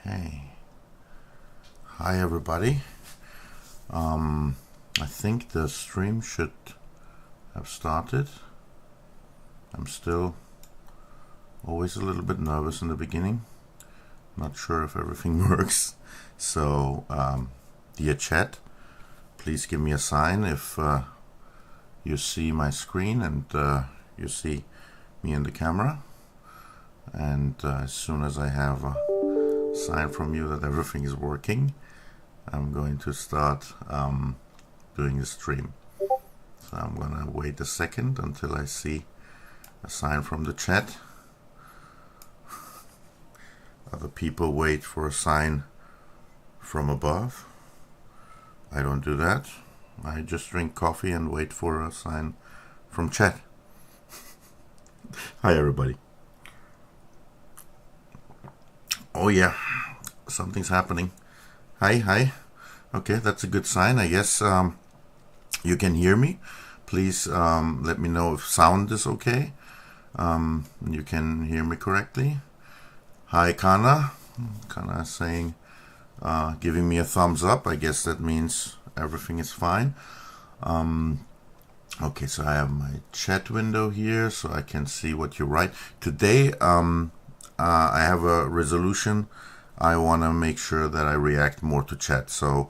Okay. Hi everybody. I think the stream should have started. I'm still always a little bit nervous in the beginning. Not sure if everything works. So, dear chat, please give me a sign if you see my screen and you see me in the camera. And as soon as I have a sign from you that everything is working, I'm going to start doing the stream. So I'm gonna wait a second until I see a sign from the chat. Other people wait for a sign from above. I don't do that. I just drink coffee and wait for a sign from chat. Hi everybody. Oh yeah, something's happening. Hi. Okay, that's a good sign. I guess you can hear me. Please let me know if sound is okay. You can hear me correctly. Hi, Kana. Kana is saying, giving me a thumbs up. I guess that means everything is fine. Okay, so I have my chat window here so I can see what you write. Today, I have a resolution. I want to make sure that I react more to chat. So,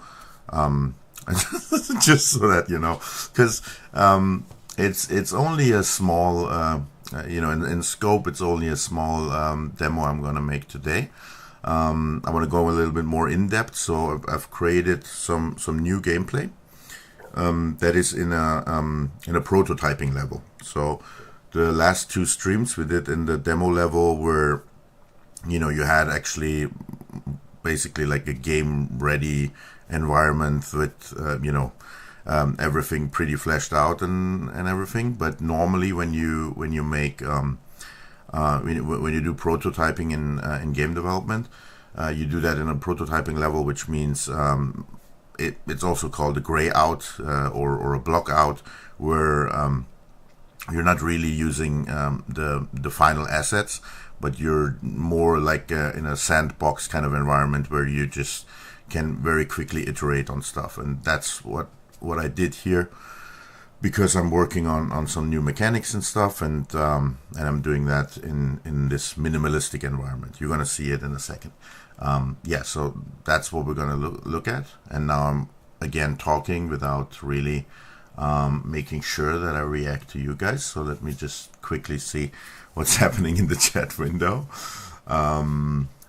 just so that you know, because it's only a small, in scope, it's only a small demo I'm going to make today. I want to go a little bit more in depth. So I've created some new gameplay that is in a prototyping level. So the last two streams we did in the demo level were, you had actually basically like a game ready environment with everything pretty fleshed out and everything. But normally when you make when you do prototyping in game development, you do that in a prototyping level, which means it's also called a gray out or a block out, where you're not really using the final assets, but you're more like in a sandbox kind of environment where you just can very quickly iterate on stuff. And that's what I did here, because I'm working on some new mechanics and stuff, and I'm doing that in this minimalistic environment. You're going to see it in a second. So that's what we're going to look at. And now I'm again talking without really making sure that I react to you guys. So let me just quickly see what's happening in the chat window.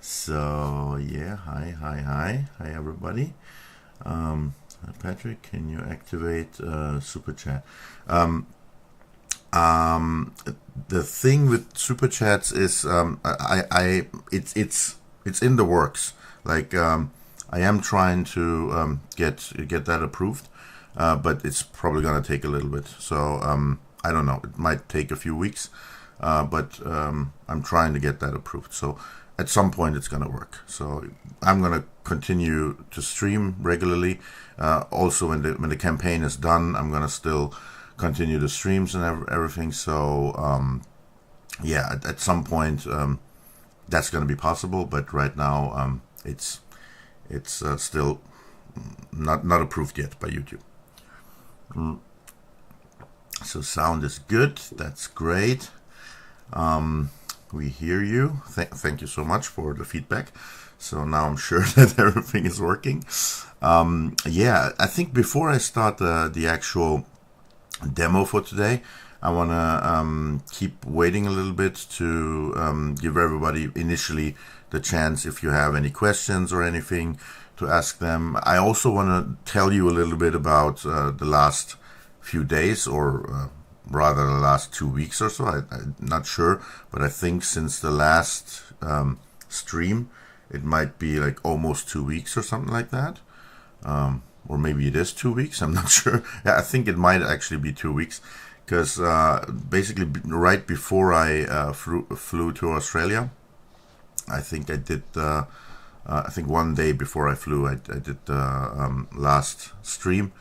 So yeah, hi everybody. Patrick, can you activate super chat? The thing with super chats is it's in the works. Like I am trying to get that approved, but it's probably gonna take a little bit. So I don't know. It might take a few weeks, but I'm trying to get that approved. So at some point it's gonna work. So I'm gonna continue to stream regularly. Also, when the campaign is done, I'm gonna still continue the streams and everything. So at some point that's gonna be possible. But right now it's still not approved yet by YouTube. So sound is good. That's great. We hear you. Thank you so much for the feedback. So now I'm sure that everything is working. I think before I start the actual demo for today, I want to keep waiting a little bit to give everybody initially the chance, if you have any questions or anything, to ask them. I also want to tell you a little bit about the last few days, or rather the last 2 weeks or so. I'm not sure, but I think since the last stream, it might be like almost 2 weeks or something like that. Or maybe it is 2 weeks. I'm not sure. Yeah, I think it might actually be 2 weeks, because basically right before I flew to Australia, I think I did. I think 1 day before I flew, I did the last stream.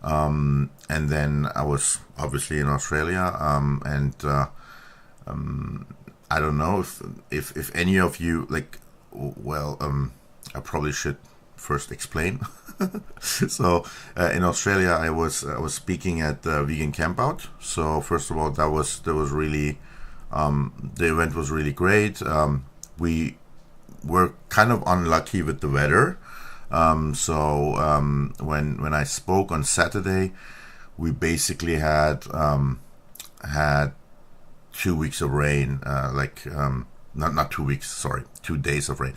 And then I was obviously in Australia, and I don't know if any of you, like, well, I probably should first explain. So in Australia, I was speaking at Vegan Campout. So first of all, that was really the event was really great. We were kind of unlucky with the weather. When I spoke on Saturday, we basically had 2 weeks of rain, not 2 weeks, sorry, 2 days of rain.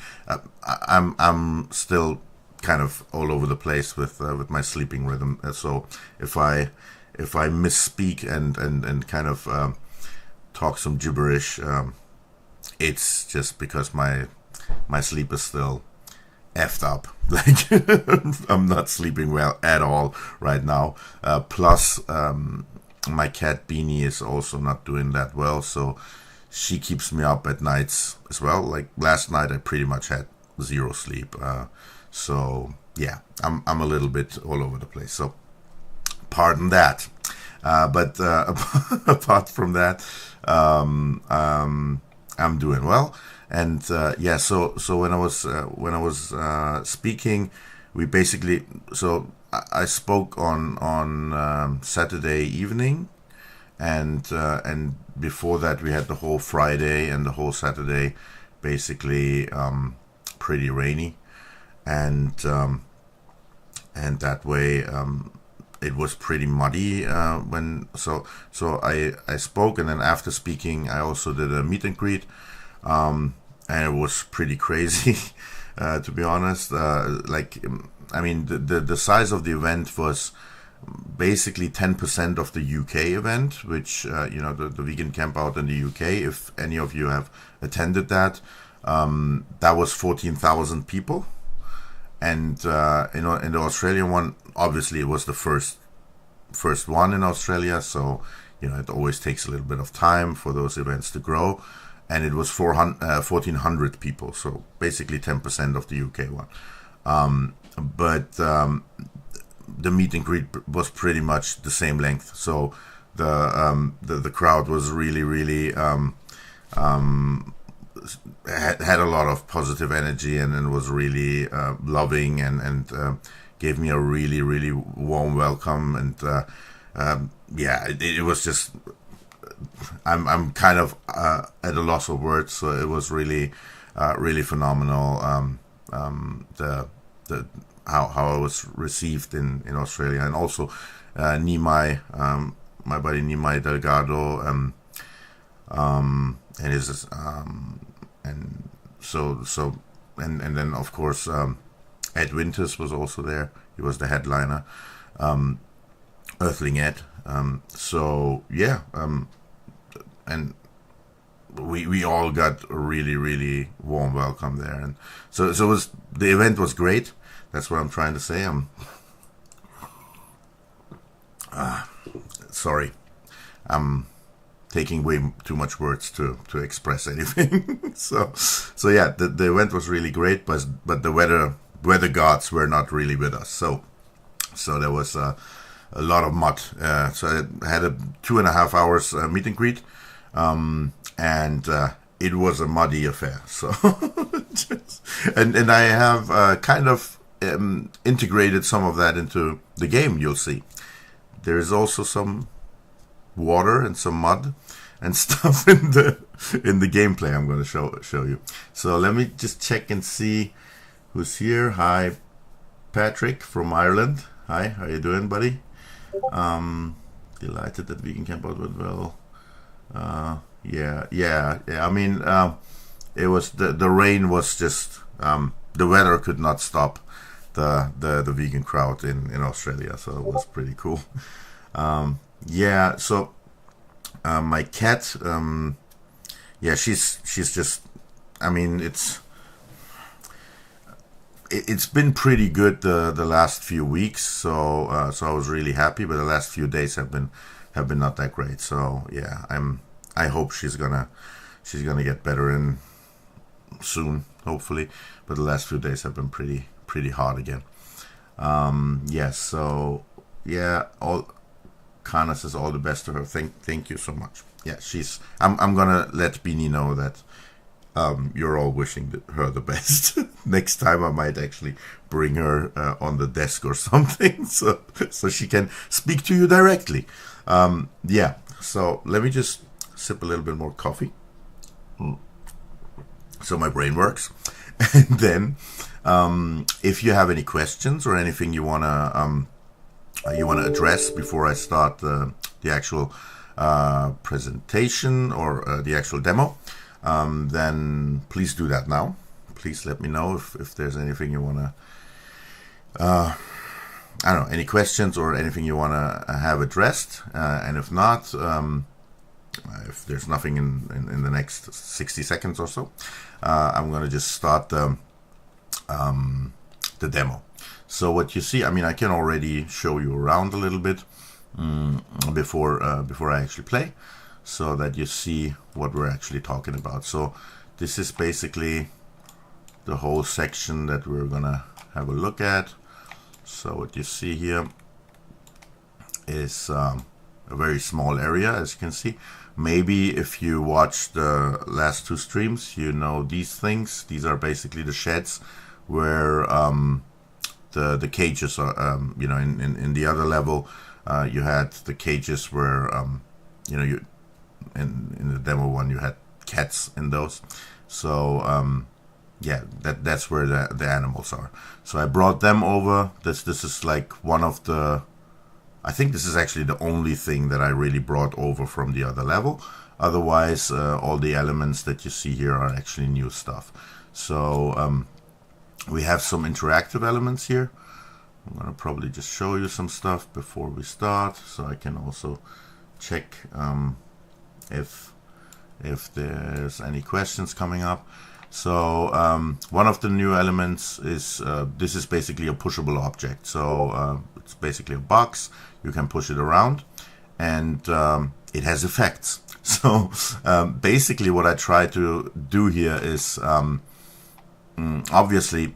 I'm still kind of all over the place with my sleeping rhythm. So if I misspeak and kind of talk some gibberish, it's just because my sleep is still effed up. Like I'm not sleeping well at all right now. Plus, my cat Beanie is also not doing that well, so she keeps me up at nights as well. Like last night, I pretty much had zero sleep. So yeah, I'm a little bit all over the place. So pardon that. But apart from that, I'm doing well. And yeah, so when I was speaking, we basically I spoke on Saturday evening, and before that we had the whole Friday and the whole Saturday basically pretty rainy, and that way it was pretty muddy I spoke, and then after speaking I also did a meet and greet, and it was pretty crazy. To be honest, I mean, the size of the event was basically 10% of the UK event, which the vegan camp out in the UK, if any of you have attended that, that was 14,000 people. And in the Australian one, obviously it was the first one in Australia, so it always takes a little bit of time for those events to grow. And it was 1,400 people, so basically 10% of the UK one. But the meet and greet was pretty much the same length. So the crowd was really had a lot of positive energy, and was really loving, and gave me a really warm welcome. And yeah, it was just. I'm kind of at a loss of words. So it was really phenomenal. The how I was received in Australia, and also Nimai, my buddy Nimai Delgado, and his and then of course Ed Winters was also there. He was the headliner, Earthling Ed. So yeah, and we all got a really warm welcome there, and so it was, the event was great. That's what I'm trying to say. Sorry, I'm taking way too much words to express anything. so yeah, the event was really great, but the weather gods were not really with us. So there was a lot of mud. So I had a 2.5 hours meet and greet, and it was a muddy affair. So and I have kind of integrated some of that into the game. You'll see there is also some water and some mud and stuff in the gameplay I'm going to show you. So let me just check and see who's here. Hi, Patrick from Ireland. Hi, how you doing, buddy? Delighted that Vegan Camp Out went well. Yeah. I mean, it was the rain was just the weather could not stop the vegan crowd in Australia, so it was pretty cool. Yeah, so my cat, yeah, she's just, I mean, it's been pretty good the last few weeks, so I was really happy, but the last few days have been not that great. So yeah, I hope she's gonna get better in soon, hopefully. But the last few days have been pretty hard again. Yes, so yeah, Kana says all the best to her. Thank you so much. Yeah, I'm gonna let Beanie know that you're all wishing her the best. Next time I might actually bring her on the desk or something, so she can speak to you directly. Yeah, so let me just sip a little bit more coffee so my brain works. And then if you have any questions or anything you wanna address before I start the actual presentation or the actual demo, then please do that now. Please let me know if there's anything you want to, I don't know, any questions or anything you want to have addressed. And if not, if there's nothing in the next 60 seconds or so, I'm going to just start the demo. So what you see, I mean, I can already show you around a little bit before I actually play, so that you see what we're actually talking about. So this is basically the whole section that we're gonna have a look at. So what you see here is a very small area, as you can see. Maybe if you watch the last two streams, you know these things. These are basically the sheds where the cages are. You know, in the other level, you had the cages where you know, you in the demo one you had cats in those. So yeah, that's where the animals are. So I brought them over. This is like one of the, I think this is actually the only thing that I really brought over from the other level. Otherwise, all the elements that you see here are actually new stuff. So we have some interactive elements here. I'm gonna probably just show you some stuff before we start, so I can also check if there's any questions coming up. So one of the new elements is this is basically a pushable object. So it's basically a box. You can push it around, and it has effects. So basically what I try to do here is obviously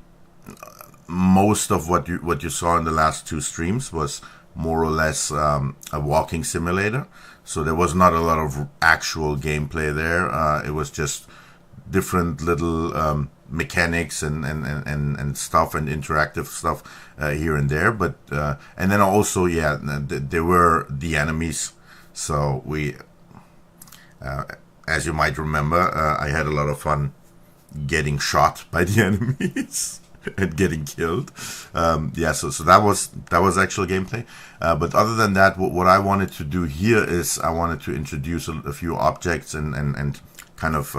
most of what you saw in the last two streams was more or less a walking simulator. So there was not a lot of actual gameplay there. It was just different little mechanics and stuff and interactive stuff here and there. But and then also, yeah, there were the enemies. So we, as you might remember, I had a lot of fun getting shot by the enemies and getting killed. Yeah, so that was actual gameplay. But other than that, what I wanted to do here is I wanted to introduce a few objects and kind of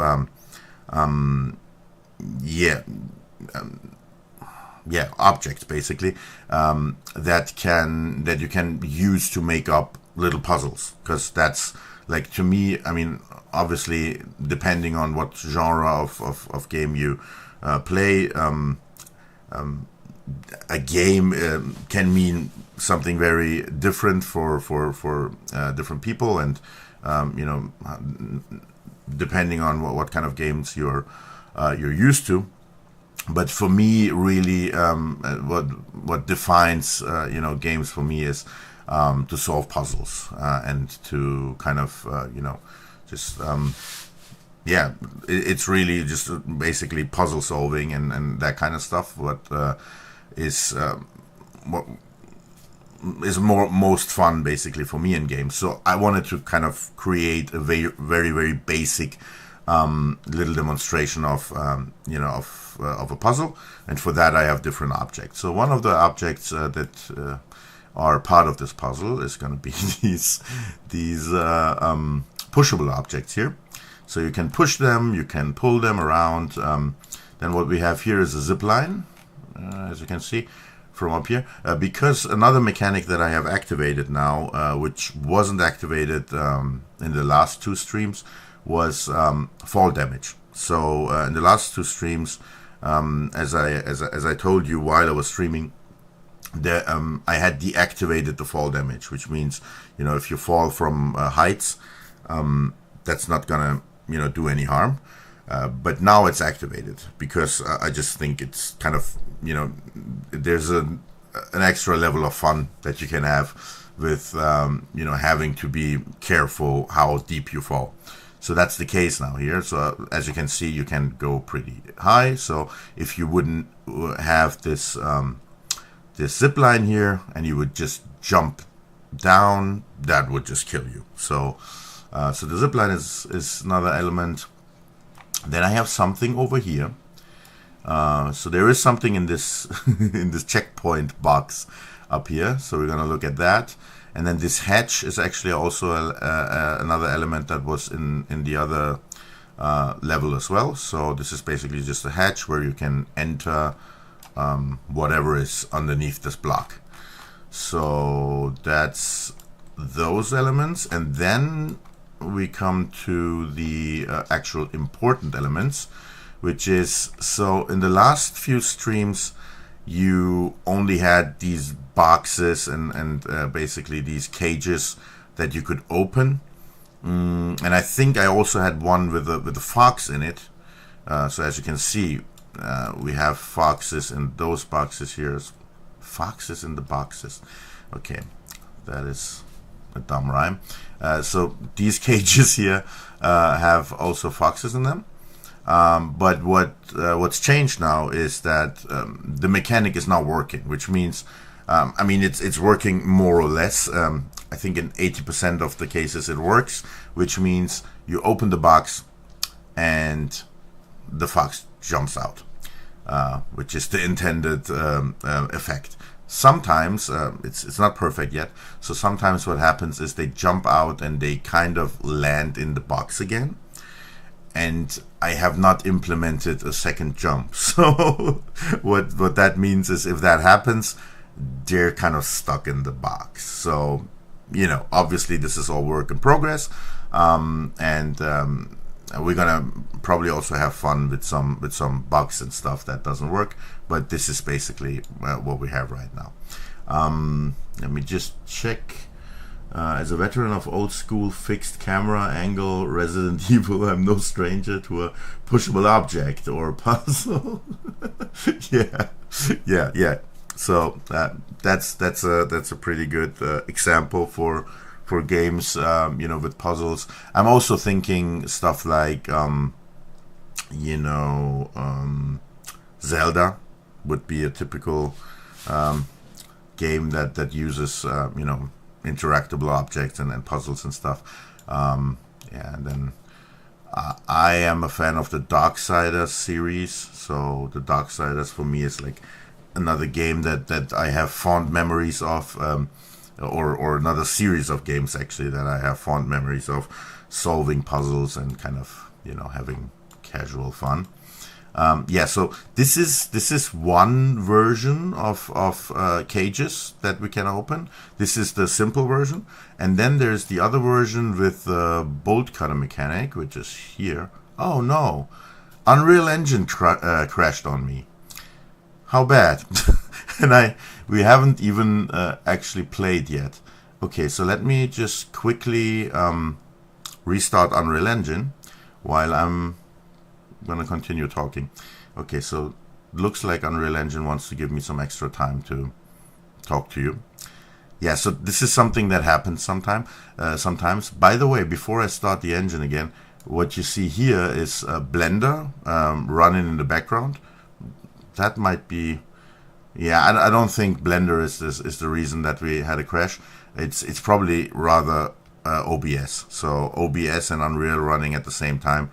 objects basically that you can use to make up little puzzles, because that's, like, to me, I mean, obviously depending on what genre of game you play, a game can mean something very different for different people, and you know, depending on what kind of games you're used to. But for me, really, what defines you know, games for me is to solve puzzles and to kind of you know, just yeah, it's really just basically puzzle solving and that kind of stuff. What is most fun basically for me in games. So I wanted to kind of create a very basic little demonstration of you know, of a puzzle, and for that I have different objects. So one of the objects that are part of this puzzle is going to be these pushable objects here. So you can push them, you can pull them around. Then what we have here is a zip line, as you can see from up here, because another mechanic that I have activated now, which wasn't activated in the last two streams, was fall damage. So in the last two streams, as I told you while I was streaming, I had deactivated the fall damage, which means, you know, if you fall from heights, that's not gonna, you know, do any harm. But now it's activated because I just think it's kind of, you know, there's an extra level of fun that you can have with you know, having to be careful how deep you fall. So that's the case now here. So as you can see, you can go pretty high. So if you wouldn't have this this zip line here and you would just jump down, that would just kill you. So so the zip line is another element. Then I have something over here. So there is something in this in this checkpoint box up here. So we're gonna look at that. And then this hatch is actually also another element that was in the other level as well. So this is basically just a hatch where you can enter whatever is underneath this block. So that's those elements. And then we come to the actual important elements, which is, so in the last few streams, you only had these boxes and basically these cages that you could open. And I think I also had one with a fox in it. So as you can see, we have foxes in those boxes here. Foxes in the boxes. Okay, that is a dumb rhyme. So these cages here have also foxes in them. But what's changed now is that the mechanic is not working, which means, I mean, it's working more or less. I think in 80% of the cases it works, which means you open the box and the fox jumps out, which is the intended effect. Sometimes it's not perfect yet, so sometimes what happens is they jump out and they kind of land in the box again. And I have not implemented a second jump. So what that means is if that happens, they're kind of stuck in the box. So, you know, obviously this is all work in progress. And we're gonna probably also have fun with some bugs and stuff that doesn't work. But this is basically what we have right now. Let me just check. As a veteran of old school fixed camera angle Resident Evil, I'm no stranger to a pushable object or puzzle. yeah. So that's a pretty good example for games, you know, with puzzles. I'm also thinking stuff like Zelda would be a typical game that uses you know, interactable objects and puzzles and stuff. And then I am a fan of the Darksiders series. So the Darksiders for me is like another game that I have fond memories of, or another series of games actually that I have fond memories of solving puzzles and kind of, you know, having casual fun. So this is one version of cages that we can open. This is the simple version, and then there's the other version with the bolt cutter mechanic, which is here. Oh no, Unreal Engine crashed on me. How bad! And we haven't even actually played yet. Okay, so let me just quickly restart Unreal Engine while I'm gonna continue talking. Okay, so looks like Unreal Engine wants to give me some extra time to talk to you. Yeah, so this is something that happens sometimes. By the way, before I start the engine again, what you see here is a Blender running in the background. That might be, yeah, I don't think Blender is the reason that we had a crash. It's probably rather OBS. So OBS and Unreal running at the same time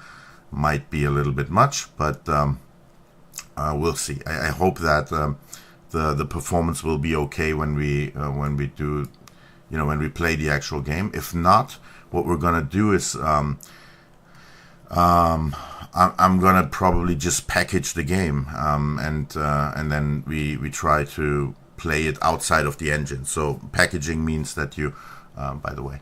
might be a little bit much, but we'll see. I hope that the performance will be okay when we do, you know, when we play the actual game. If not, what we're gonna do is I'm gonna probably just package the game, and then we try to play it outside of the engine. So packaging means that you, by the way.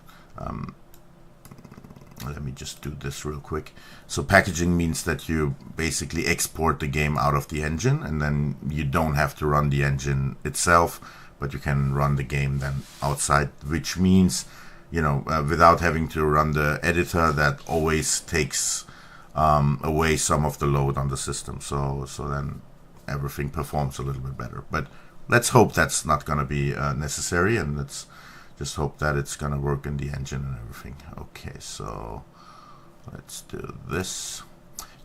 Let me just do this real quick. So packaging means that you basically export the game out of the engine, and then you don't have to run the engine itself, but you can run the game then outside, which means, you know, without having to run the editor, that always takes away some of the load on the system. So then everything performs a little bit better. But let's hope that's not going to be necessary, and let's just hope that it's going to work in the engine and everything. Okay, so let's do this.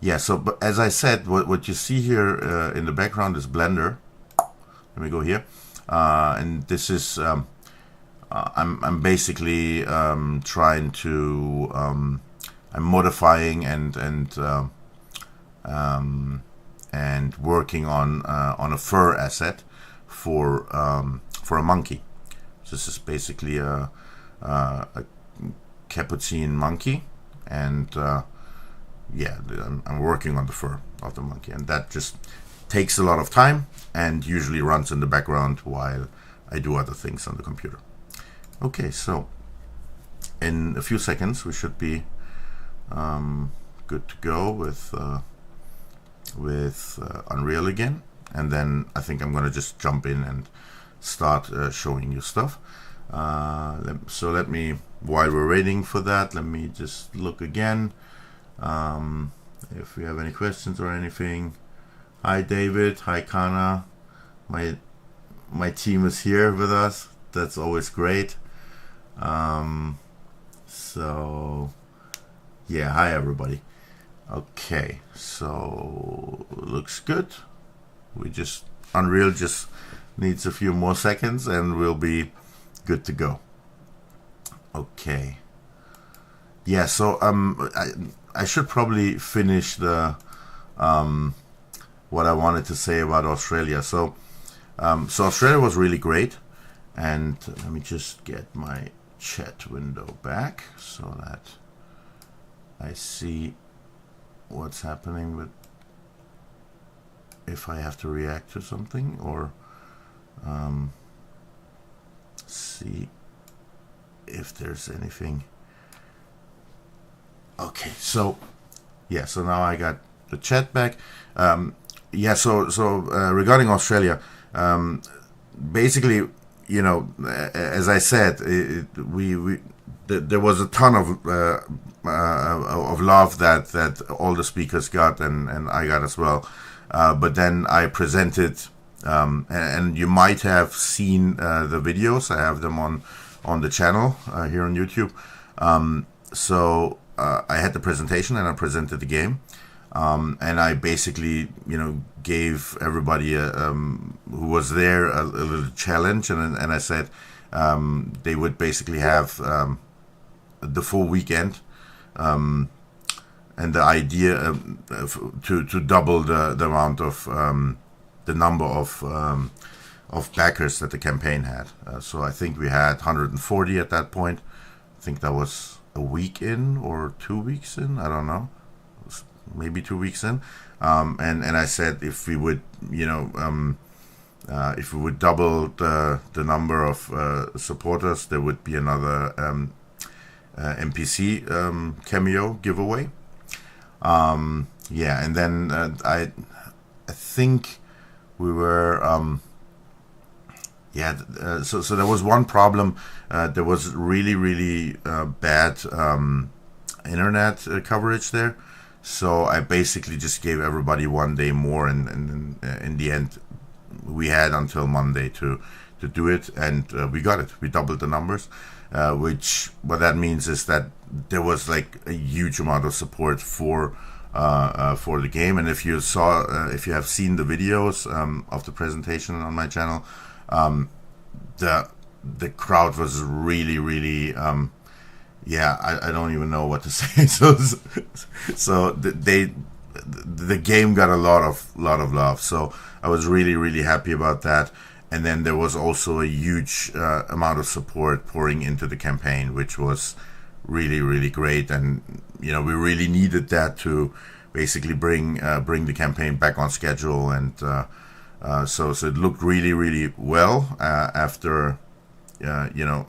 Yeah, so but as I said, what you see here in the background is Blender. Let me go here, and this is I'm basically trying to I'm modifying and working on a fur asset for a monkey. This is basically a capuchin monkey, and yeah, I'm working on the fur of the monkey, and that just takes a lot of time and usually runs in the background while I do other things on the computer. Okay, so in a few seconds we should be good to go with Unreal again, and then I think I'm gonna just jump in and start showing you stuff. So let me, while we're waiting for that, let me just look again if we have any questions or anything. Hi David, hi Kana, my team is here with us. That's always great. So yeah, hi everybody. Okay, so looks good. Unreal just needs a few more seconds and we'll be good to go. Okay. Yeah, so I should probably finish the what I wanted to say about Australia. So Australia was really great, and let me just get my chat window back so that I see what's happening with if I have to react to something, or see if there's anything. Okay, so yeah, so now I got the chat back. Yeah, so regarding Australia, basically, you know, as I said, there was a ton of love that all the speakers got, and I got as well. But then I presented, and you might have seen the videos. I have them on the channel here on YouTube. So I had the presentation and I presented the game. And I basically, you know, gave everybody who was there a little challenge, and I said they would basically have the full weekend, and the idea to double the amount of the number of backers that the campaign had. So I think we had 140 at that point. I think that was a week in or 2 weeks in. I don't know. Maybe 2 weeks in, and I said if we would, you know, if we would double the number of supporters, there would be another NPC cameo giveaway. Yeah, and then I think we were so there was one problem. There was really bad internet coverage there. So I basically just gave everybody 1 day more, and in the end, we had until Monday to do it, and we got it. We doubled the numbers, which what that means is that there was like a huge amount of support for the game. And if you have seen the videos of the presentation on my channel, the crowd was really. Yeah, I don't even know what to say. So the game got a lot of love. So I was really happy about that. And then there was also a huge amount of support pouring into the campaign, which was really great. And you know, we really needed that to basically bring the campaign back on schedule. And so it looked really well after you know,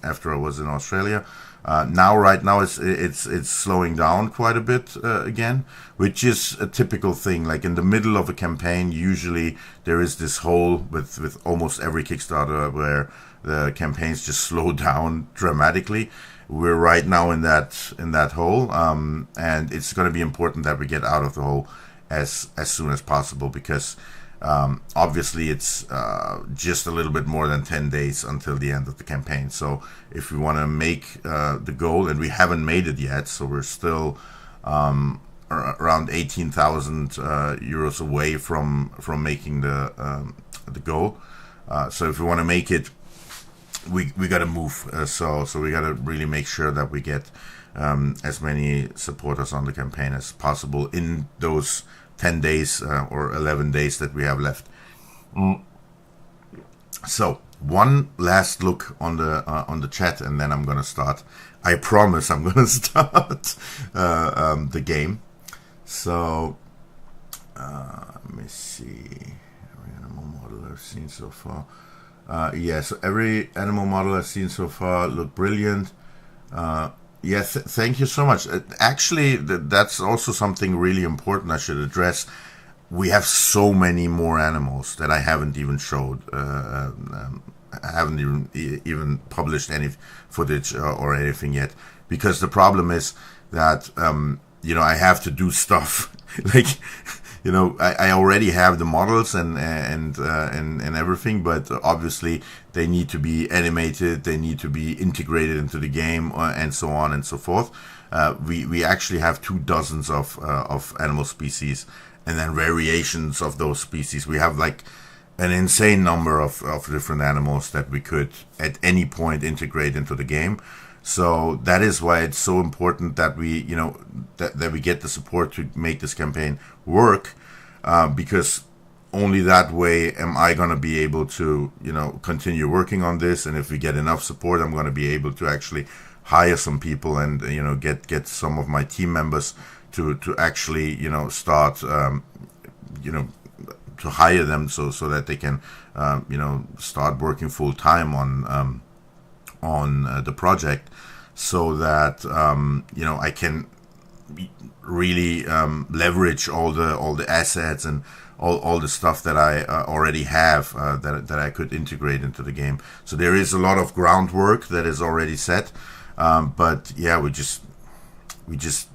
after I was in Australia. Right now it's slowing down quite a bit again, which is a typical thing. Like in the middle of a campaign, usually there is this hole with almost every Kickstarter where the campaigns just slow down dramatically. We're right now in that hole, and it's going to be important that we get out of the hole as soon as possible, because Obviously, it's just a little bit more than 10 days until the end of the campaign. So if we want to make the goal, and we haven't made it yet, so we're still around 18,000 euros away from making the goal. So if we want to make it, we got to move. So we got to really make sure that we get as many supporters on the campaign as possible in those 10 days or 11 days that we have left. So one last look on the chat, and then I'm gonna start. I promise I'm gonna start the game. So let me see. Every animal model I've seen so far. So every animal model I've seen so far look brilliant. Yes, thank you so much. Actually, that's also something really important I should address. We have so many more animals that I haven't even showed. I haven't even published any footage or anything yet, because the problem is that I have to do stuff like. I already have the models and everything, but obviously they need to be animated, they need to be integrated into the game, and so on and so forth. We actually have 24 of animal species, and then variations of those species. We have like an insane number of different animals that we could at any point integrate into the game. So that is why it's so important that we, that we get the support to make this campaign work, because only that way am I going to be able to, continue working on this. And if we get enough support, I'm going to be able to actually hire some people and, get some of my team members to actually, start, to hire them so that they can, start working full time on the project, so that I can really leverage all the assets and all the stuff that I already have that I could integrate into the game. So there is a lot of groundwork that is already set, but yeah, we just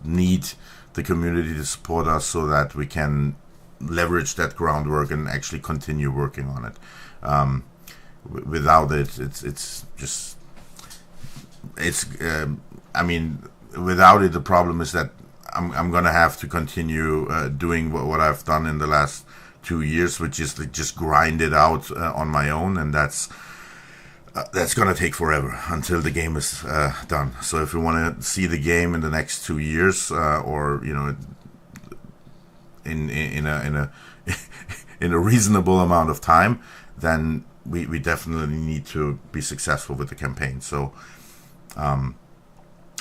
need the community to support us so that we can leverage that groundwork and actually continue working on it. Without it, without it, the problem is that I'm gonna have to continue doing what I've done in the last 2 years, which is just grind it out on my own, and that's gonna take forever until the game is done. So if we want to see the game in the next 2 years, or in a in a reasonable amount of time, then we definitely need to be successful with the campaign. So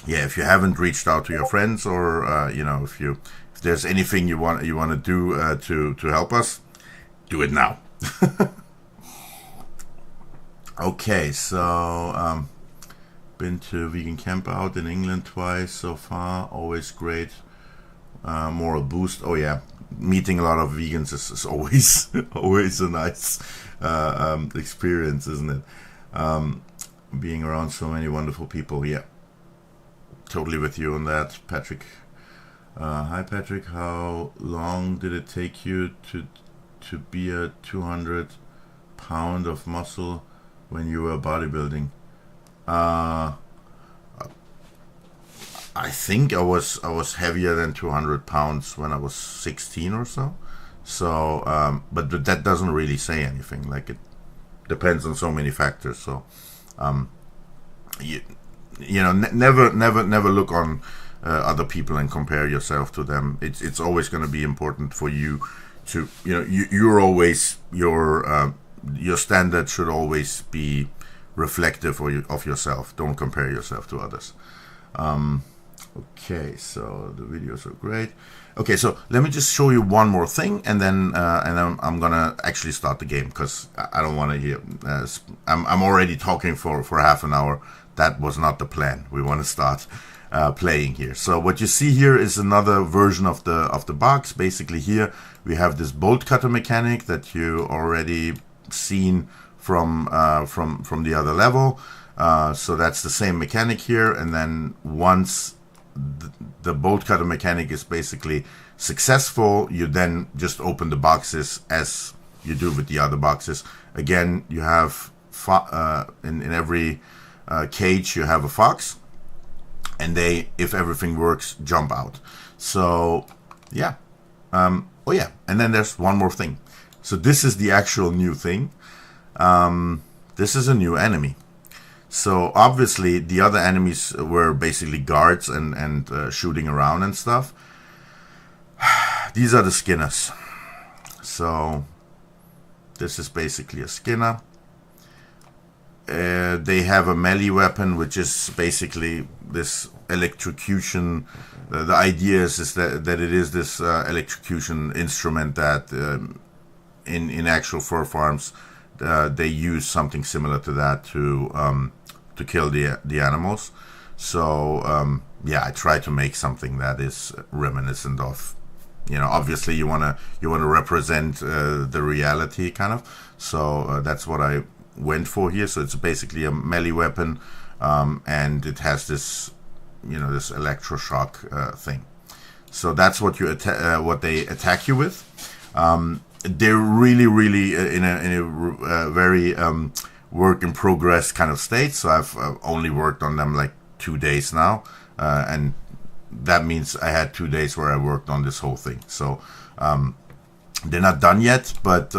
if you haven't reached out to your friends, or if there's anything you want to do to help us, do it now. Okay, so been to vegan camp out in England twice so far. Always great. Moral boost. Oh yeah, meeting a lot of vegans is always always a nice experience, isn't it? Being around so many wonderful people. Yeah, totally with you on that, Patrick. Hi Patrick, how long did it take you to be a 200 pound of muscle when you were bodybuilding? I think I was heavier than 200 pounds when I was 16 or so. So, but that doesn't really say anything. Like, it depends on so many factors. So, never look on other people and compare yourself to them. It's always going to be important for you to, you're always your standard should always be reflective of yourself. Don't compare yourself to others. Okay, so the videos are great. Okay, so let me just show you one more thing, and then I'm gonna actually start the game, because I don't want to hear. I'm already talking for half an hour. That was not the plan. We want to start playing here. So what you see here is another version of the box. Basically, here we have this bolt cutter mechanic that you already seen from the other level. So that's the same mechanic here, and then once the bolt cutter mechanic is basically successful, you then just open the boxes as you do with the other boxes. Again, you have in every cage you have a fox, and they, if everything works, jump out. So yeah. Oh yeah, and then there's one more thing. So this is the actual new thing. This is a new enemy. So obviously the other enemies were basically guards and shooting around and stuff. These are the skinners. So this is basically a skinner. They have a melee weapon, which is basically this electrocution. The idea is that it is this electrocution instrument that in actual fur farms they use something similar to that to kill the animals. So yeah, I try to make something that is reminiscent of, you know, obviously you wanna represent the reality kind of. So that's what I went for here. So it's basically a melee weapon, and it has this, you know, this electroshock thing. So that's what you what they attack you with. They're really in a very work in progress kind of state. So I've only worked on them like 2 days now, and that means I had 2 days where I worked on this whole thing. So they're not done yet, but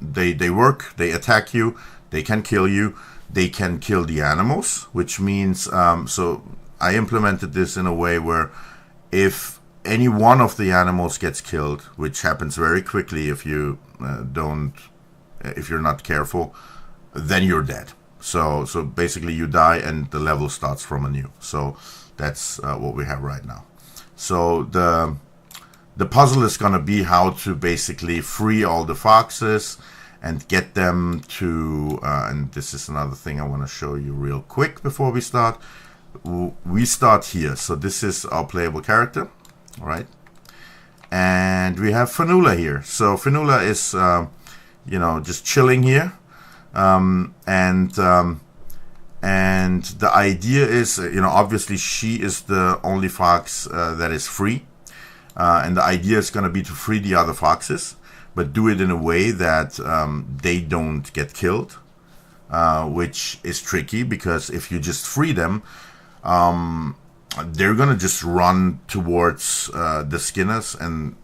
they work. They attack you. They can kill you. They can kill the animals, which means so I implemented this in a way where if any one of the animals gets killed, which happens very quickly if you if you're not careful, then you're dead. So basically you die and the level starts from anew. So that's what we have right now. So the puzzle is going to be how to basically free all the foxes and get them to, and this is another thing I want to show you real quick before we start. We start here. So this is our playable character, all right? And we have Fanula here. So Fanula is, you know, just chilling here. And the idea is, you know, obviously she is the only fox that is free. And the idea is going to be to free the other foxes, but do it in a way that they don't get killed, which is tricky because if you just free them, they're going to just run towards the skinners and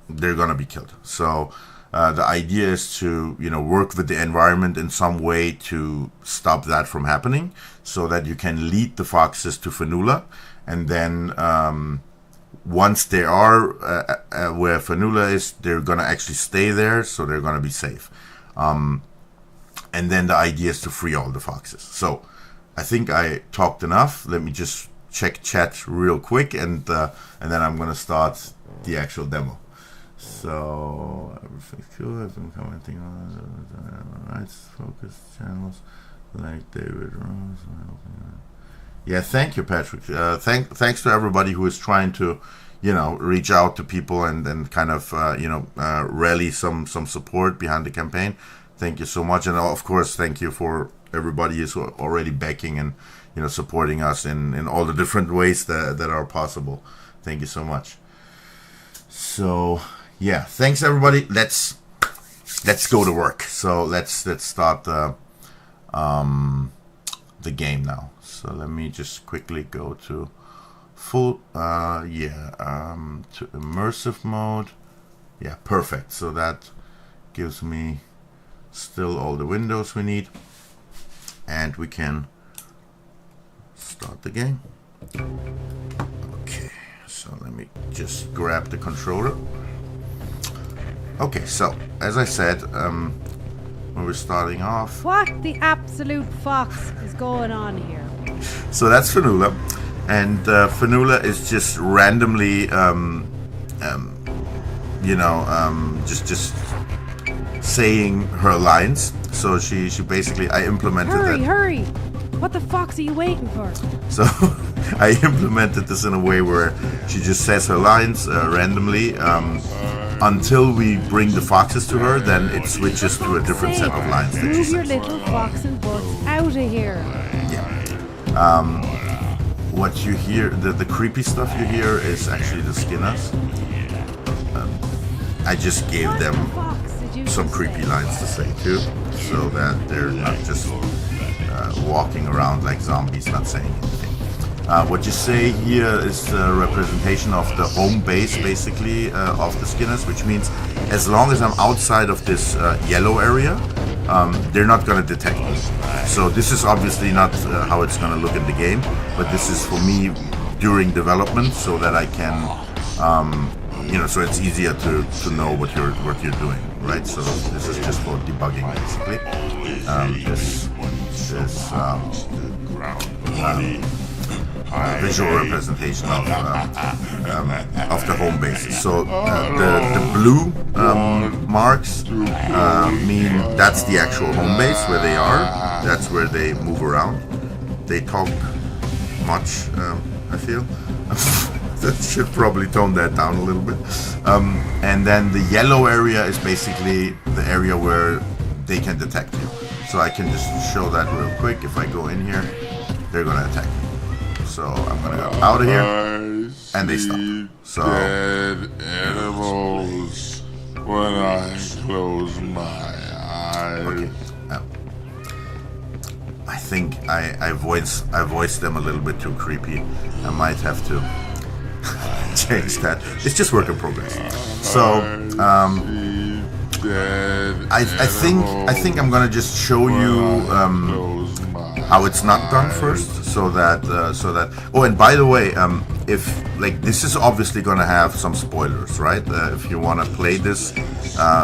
they're going to be killed. So the idea is to, you know, work with the environment in some way to stop that from happening so that you can lead the foxes to Fanula, and then once they are where Fanula is, they're going to actually stay there, so they're going to be safe. And then the idea is to free all the foxes. So I think I talked enough. Let me just check chat real quick, and then I'm going to start the actual demo. So everything's cool. I've been commenting on rights focused channels like David Rose. Yeah, thank you, Patrick. Thanks to everybody who is trying to, you know, reach out to people and kind of, you know, rally some support behind the campaign. Thank you so much. And of course, thank you for everybody who's already backing and, you know, supporting us in all the different ways that are possible. Thank you so much. So, yeah, thanks everybody. Let's go to work. So let's start the game now. So let me just quickly go to full, to immersive mode. Yeah, perfect. So that gives me still all the windows we need, and we can start the game. Okay, so let me just grab the controller. Okay, so as I said, when we're starting off, what the absolute fox is going on here? So that's Fanula, and Fanula is just randomly, you know, just saying her lines. So she basically, I implemented that. Hurry! What the fox are you waiting for? So I implemented this in a way where she just says her lines randomly until we bring the foxes to her. Then it switches to a different set of lines. That Move your little fox and butts out of here. What you hear, the creepy stuff you hear is actually the skinners. I just gave them. What fox did some creepy lines to say too, so that they're not just walking around like zombies, not saying anything. What you say here is a representation of the home base, basically, of the Skinners, which means as long as I'm outside of this yellow area, they're not going to detect me. So this is obviously not how it's going to look in the game, but this is for me during development, so that I can, so it's easier to know what you're doing, right? So this is just for debugging, basically. Visual representation of the home base. So the blue marks mean that's the actual home base where they are. That's where they move around. They talk much, I feel. That should probably tone that down a little bit. And then the yellow area is basically the area where they can detect you. So I can just show that real quick. If I go in here, they're gonna attack me. So I'm gonna go out of here, and they stop. So dead animals when I close my eyes. Okay. I think I voiced them a little bit too creepy. I might have to change that. It's just work in progress. So I think I'm gonna just show you how it's not done first, so that oh, and by the way, if like this is obviously gonna have some spoilers, right? If you want to play this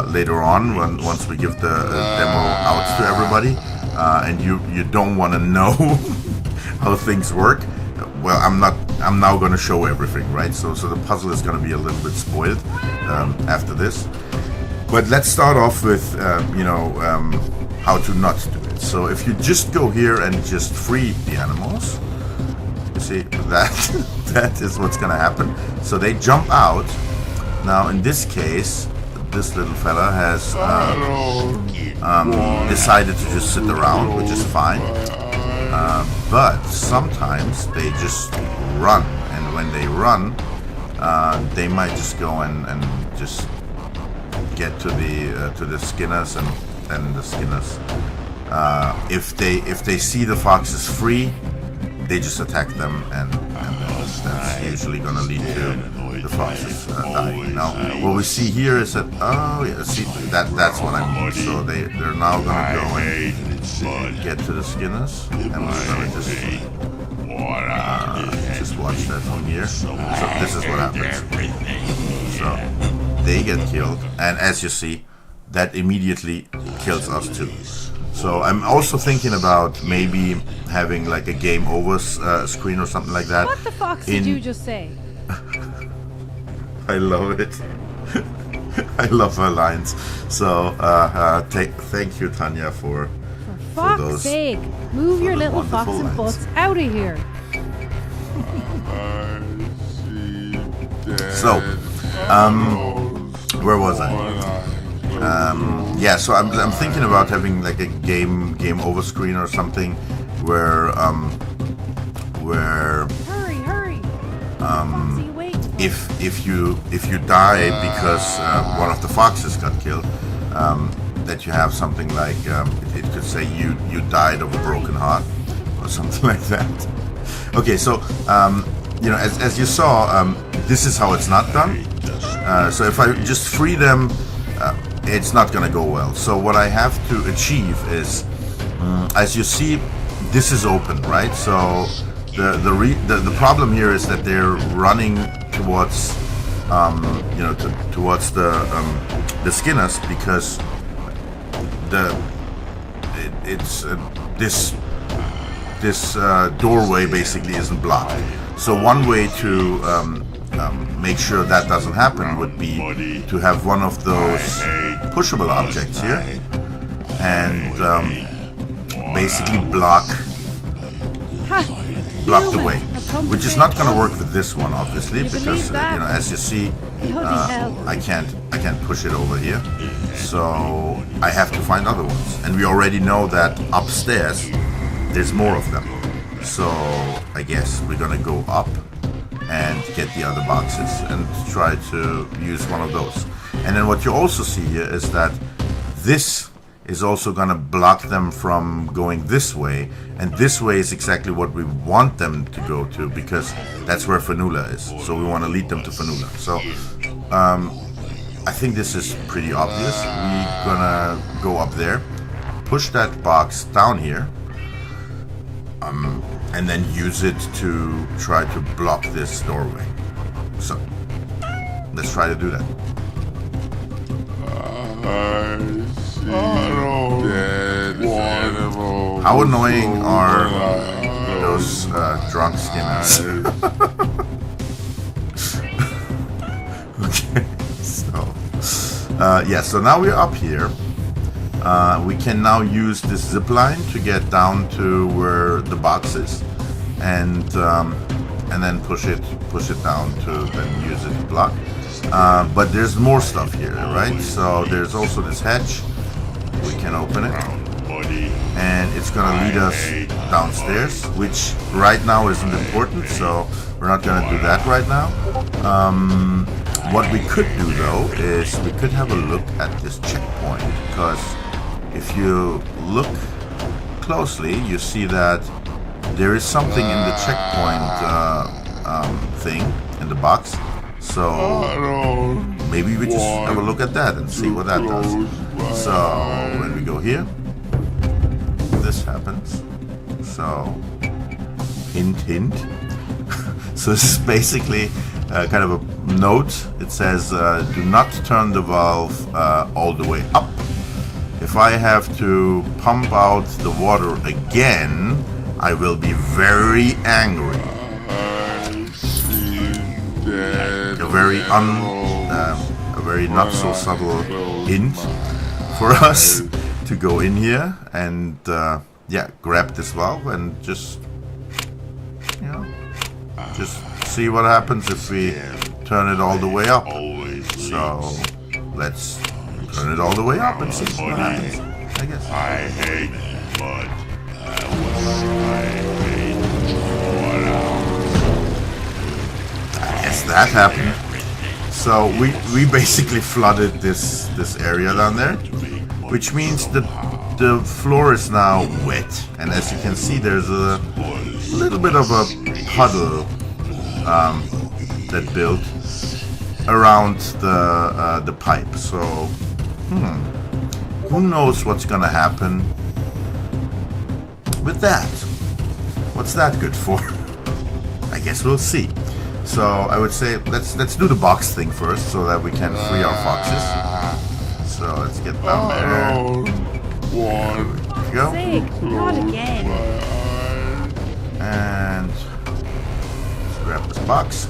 later on, once we give the demo out to everybody, and you don't want to know how things work, well, I'm now gonna show everything, right? So the puzzle is gonna be a little bit spoiled after this. But let's start off with how to not do it. So if you just go here and just free the animals, you see that is what's gonna happen. So they jump out. Now in this case, this little fella has decided to just sit around, which is fine. But sometimes they just run, and when they run, they might just go and just get to the Skinners, and the Skinners, if they see the foxes free, they just attack them, and that's usually gonna lead to the foxes dying. Now what we see here is that, oh yeah, see that's what I mean. So they're now gonna go and get to the Skinners, and we're gonna just watch that from here. So this is what happens. So they get killed, and as you see, that immediately kills us too. So I'm also thinking about maybe having like a game over screen or something like that. What the fox did you just say? I love it. I love her lines. So thank you, Tanya, for fuck's sake, move your little fox and butts out of here. So, where was I? Yeah, so I'm thinking about having like a game over screen or something where hurry. if you die because one of the foxes got killed, that you have something like it could say you died of a broken heart or something like that. Okay, so as you saw, this is how it's not done. So if I just free them, it's not gonna go well. So what I have to achieve is, as you see, this is open, right? So the problem here is that they're running towards towards the Skinners, because this doorway basically isn't blocked. So one way to make sure that doesn't happen would be to have one of those pushable objects here and basically block the way, which is not going to work with this one, obviously, because as you see, I can't push it over here, so I have to find other ones, and we already know that upstairs there's more of them. So I guess we're gonna go up and get the other boxes and try to use one of those. And then what you also see here is that this is also going to block them from going this way, and this way is exactly what we want them to go to, because that's where Fanula is. So we want to lead them to Fanula. So I think this is pretty obvious. We're gonna go up there, push that box down here, and then use it to try to block this doorway. So let's try to do that. How annoying are those drunk skimmers? Okay, so yeah, so now we're up here. We can now use this zip line to get down to where the box is, and then push it down to then use it to block. But there's more stuff here, right? So there's also this hatch. We can open it, and it's gonna lead us downstairs, which right now isn't important, so we're not gonna do that right now. What we could do though is we could have a look at this checkpoint, because if you look closely, you see that there is something in the checkpoint thing in the box. So maybe we just have a look at that and see what that does. So when we go here, this happens. So hint, hint. So this is basically kind of a note. It says, do not turn the valve all the way up. If I have to pump out the water again, I will be very angry. A very not so subtle hint for us to go in here and yeah, grab this valve and just, you know, just see what happens if we turn it all the way up. So let's turn it all the way up and see what happens, I guess. I hate mud. Yes, that happened. So we basically flooded this area down there, which means that the floor is now wet, and as you can see, there's a little bit of a puddle that built around the pipe. So who knows what's gonna happen with that? What's that good for? I guess we'll see. So I would say let's do the box thing first, so that we can free our foxes. So let's get down there. There we go. Sick, not again. And let's grab this box.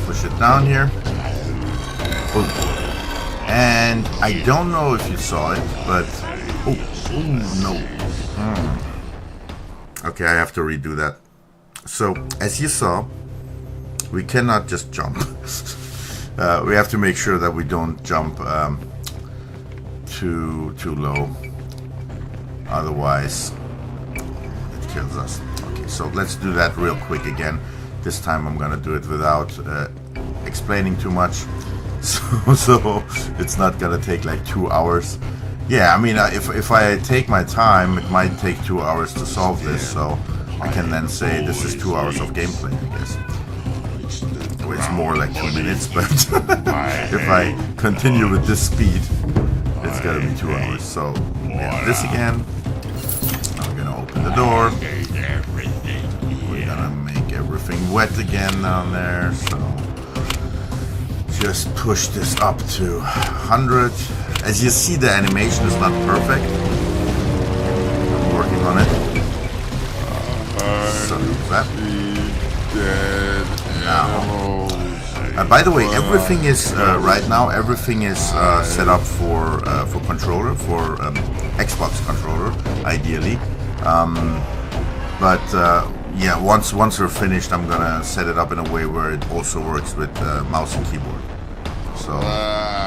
Push it down here. Boom. And I don't know if you saw it, but no. Okay, I have to redo that. So, as you saw, we cannot just jump. We have to make sure that we don't jump too low. Otherwise, it kills us. Okay, so let's do that real quick again. This time I'm gonna do it without explaining too much. So it's not gonna take like 2 hours. Yeah, I mean, if I take my time, it might take 2 hours to solve this, so I can then say this is 2 hours of gameplay, I guess. Well, it's more like 2 minutes, but if I continue with this speed, it's gonna be 2 hours. So we have this again. I'm gonna open the door. We're gonna make everything wet again down there, so just push this up to 100. As you see, the animation is not perfect. I'm working on it. So that. Now, by the way, everything is right now. Everything is set up for controller, for Xbox controller, ideally. But yeah, once we're finished, I'm gonna set it up in a way where it also works with mouse and keyboard. So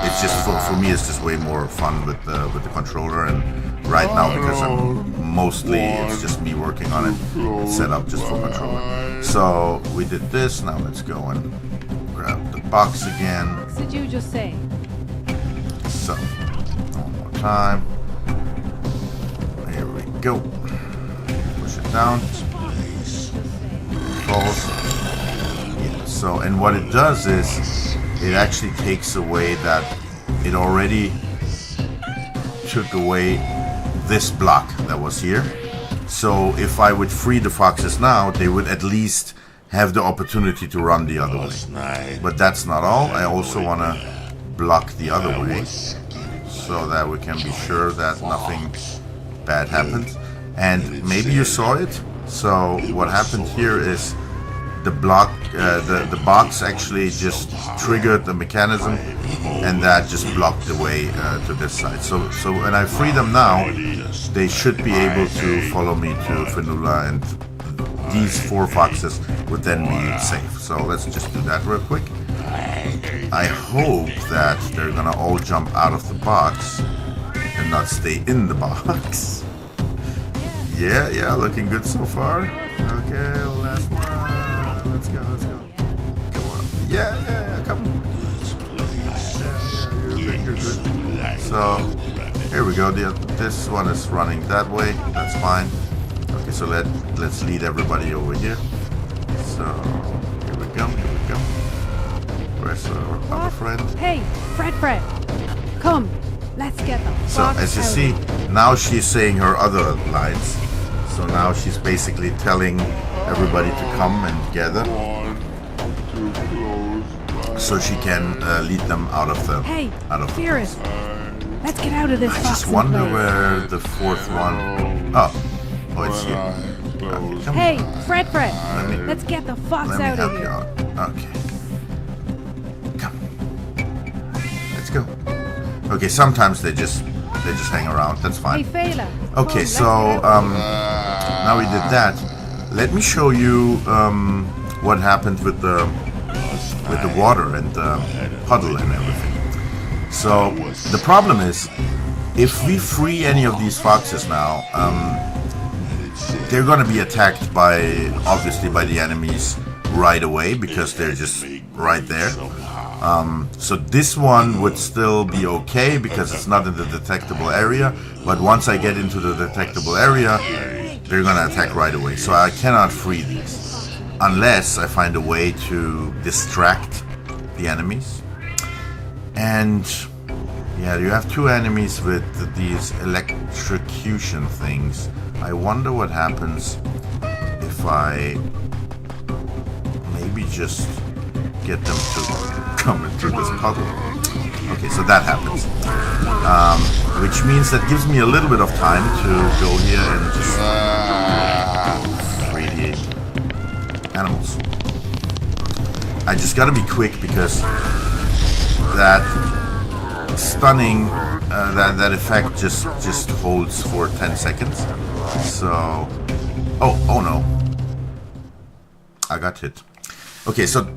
it's just for me, it's just way more fun with the controller. And right now, because it's just me working on it, it's set up just for controller. So we did this. Now let's go and grab the box again. What did you just say? So, one more time. Here we go. Push it down. Falls. Yeah, so, and what it does is, it actually takes away that, it already took away this block that was here. So if I would free the foxes now, they would at least have the opportunity to run the other way. But that's not all. I also want to block the other way so that we can be sure that nothing bad happens. And maybe you saw it. So what happened here is the block, the box actually just triggered the mechanism, and that just blocked the way to this side. So when I free them now, they should be able to follow me to Fionnuala, and these 4 foxes would then be safe. So let's just do that real quick. I hope that they're gonna all jump out of the box and not stay in the box. Yeah, looking good so far. Okay, last one. Let's go. Come on. Yeah, come on. Yeah, you're good. So, here we go. This one is running that way. That's fine. Okay, so let's lead everybody over here. So, here we go. Where's our other friend? Hey, Fred. Come, let's get them. So, as you see, now she's saying her other lines. So now she's basically telling everybody to come and gather, so she can lead them out of the. Hey, out of Fierce, let's get out of this. I just wonder where the 4th one. Oh, it's here. Okay, hey, Fred, let's get the fox let me out of help you here. out. Okay, come. Let's go. Okay, sometimes they just hang around. That's fine. Hey, Fela. Okay, so now we did that. Let me show you what happened with the water and the puddle and everything. So the problem is, if we free any of these foxes now, they're going to be attacked obviously by the enemies right away, because they're just right there. So this one would still be okay because it's not in the detectable area, but once I get into the detectable area, they're gonna attack right away. So I cannot free these unless I find a way to distract the enemies. And yeah, you have 2 enemies with these electrocution things. I wonder what happens if I maybe just get them to come into this puddle. Okay, so that happens, which means that gives me a little bit of time to go here and just free the animals. I just gotta be quick because that stunning, that effect just holds for 10 seconds. So, oh no, I got hit. Okay, so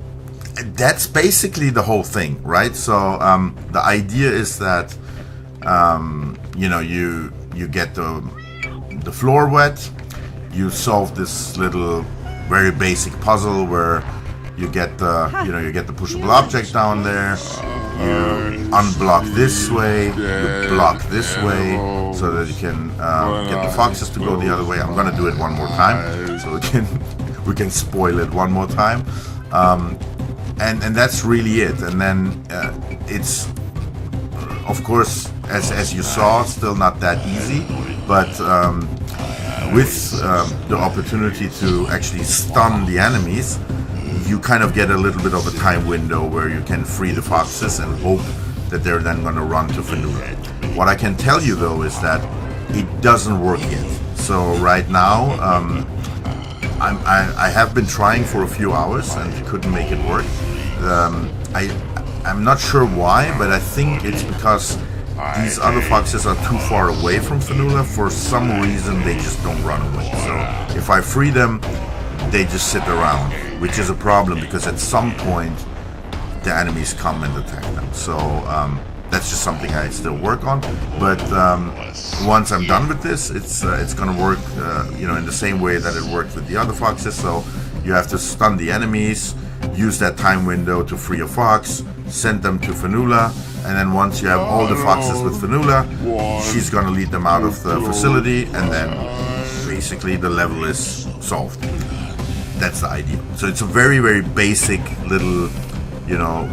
that's basically the whole thing, right? So the idea is that you get the floor wet, you solve this little very basic puzzle where you get the the pushable object down there, you unblock this way, you block this way, so that you can get the foxes to go the other way. I'm gonna do it one more time so we can spoil it one more time. And that's really it. And then it's, of course, as you saw, still not that easy, but with the opportunity to actually stun the enemies, you kind of get a little bit of a time window where you can free the foxes and hope that they're then going to run to Fionnuala. What I can tell you though is that it doesn't work yet. So right now, I have been trying for a few hours and couldn't make it work. I'm not sure why, but I think it's because these other foxes are too far away from Fionnuala. For some reason, they just don't run away. So if I free them, they just sit around, which is a problem because at some point the enemies come and attack them. So that's just something I still work on. But once I'm done with this, it's gonna work, in the same way that it worked with the other foxes. So you have to stun the enemies. use that time window to free a fox, send them to Fanula, and then once you have all the foxes with Fanula, she's gonna lead them out of the facility, and then basically the level is solved. That's the idea. So it's a very, very basic little, you know,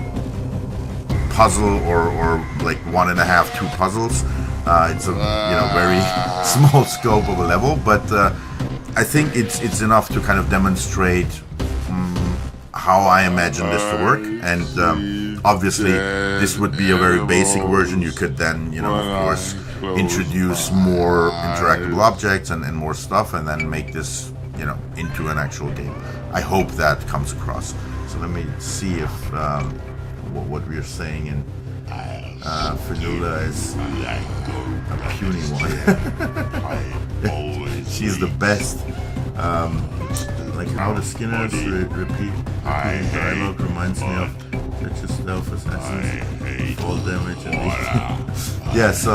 puzzle, or like 1.5, 2 puzzles. It's a, you know, very small scope of a level, but I think it's enough to kind of demonstrate how I imagine this to work. And obviously, this would be a very basic version. You could then, you know, of course, introduce more interactable objects and more stuff, and then make this, you know, into an actual game. I hope that comes across. So let me see if what we are saying in Fanula is a puny one. She's the best. Like how the Skinners repeat dialogue reminds me of such a stealth assassins, fall damage and yeah. So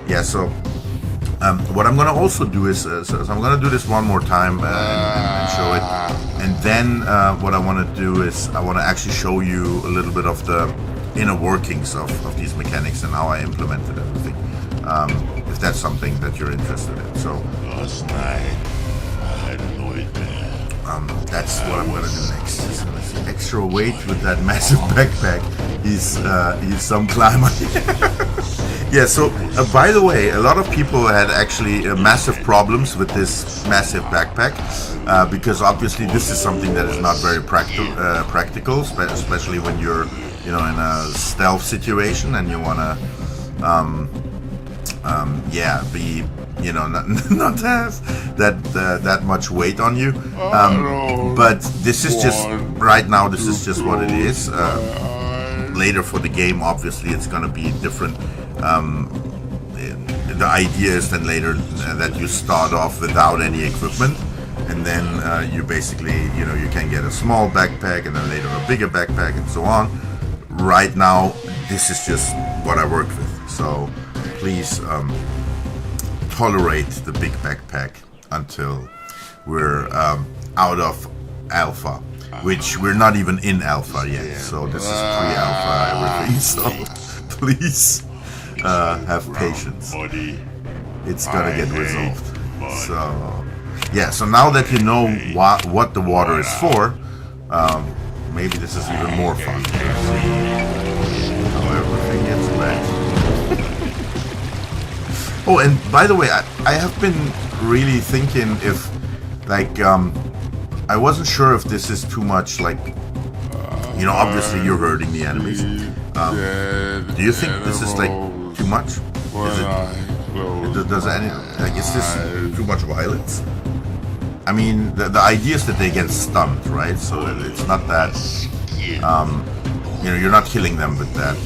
yeah. So what I'm gonna also do is so I'm gonna do this one more time and show it, and then what I want to do is I want to actually show you a little bit of the inner workings of these mechanics and how I implemented everything, if that's something that you're interested in. So Last night, I had a nightmare. that's what I'm gonna do next. So let's see. Extra weight with that massive backpack. He's some climber. Yeah, so by the way, a lot of people had actually massive problems with this massive backpack, because obviously this is something that is not very practical, especially when you're, you know, in a stealth situation and you want to, yeah, be, you know, not have that much weight on you. But this is just right now. This is just what it is. Later for the game, obviously, it's going to be different. The idea is then later that you start off without any equipment, and then you basically, you know, you can get a small backpack and then later a bigger backpack and so on. Right now, this is just what I work with. So please tolerate the big backpack until we're out of alpha, which we're not even in alpha yet. So this is pre-alpha everything. So please have patience. It's gonna get resolved. So yeah. So now that you know what the water is for, maybe this is even more fun. How everything gets wet. Oh, and by the way, I have been really thinking if, like, I wasn't sure if this is too much, like, you know, obviously you're hurting the enemies. Do you think this is, like, too much? Does any, like, is this too much violence? I mean, the idea is that they get stunned, right? So that it's not that, you know, you're not killing them with that,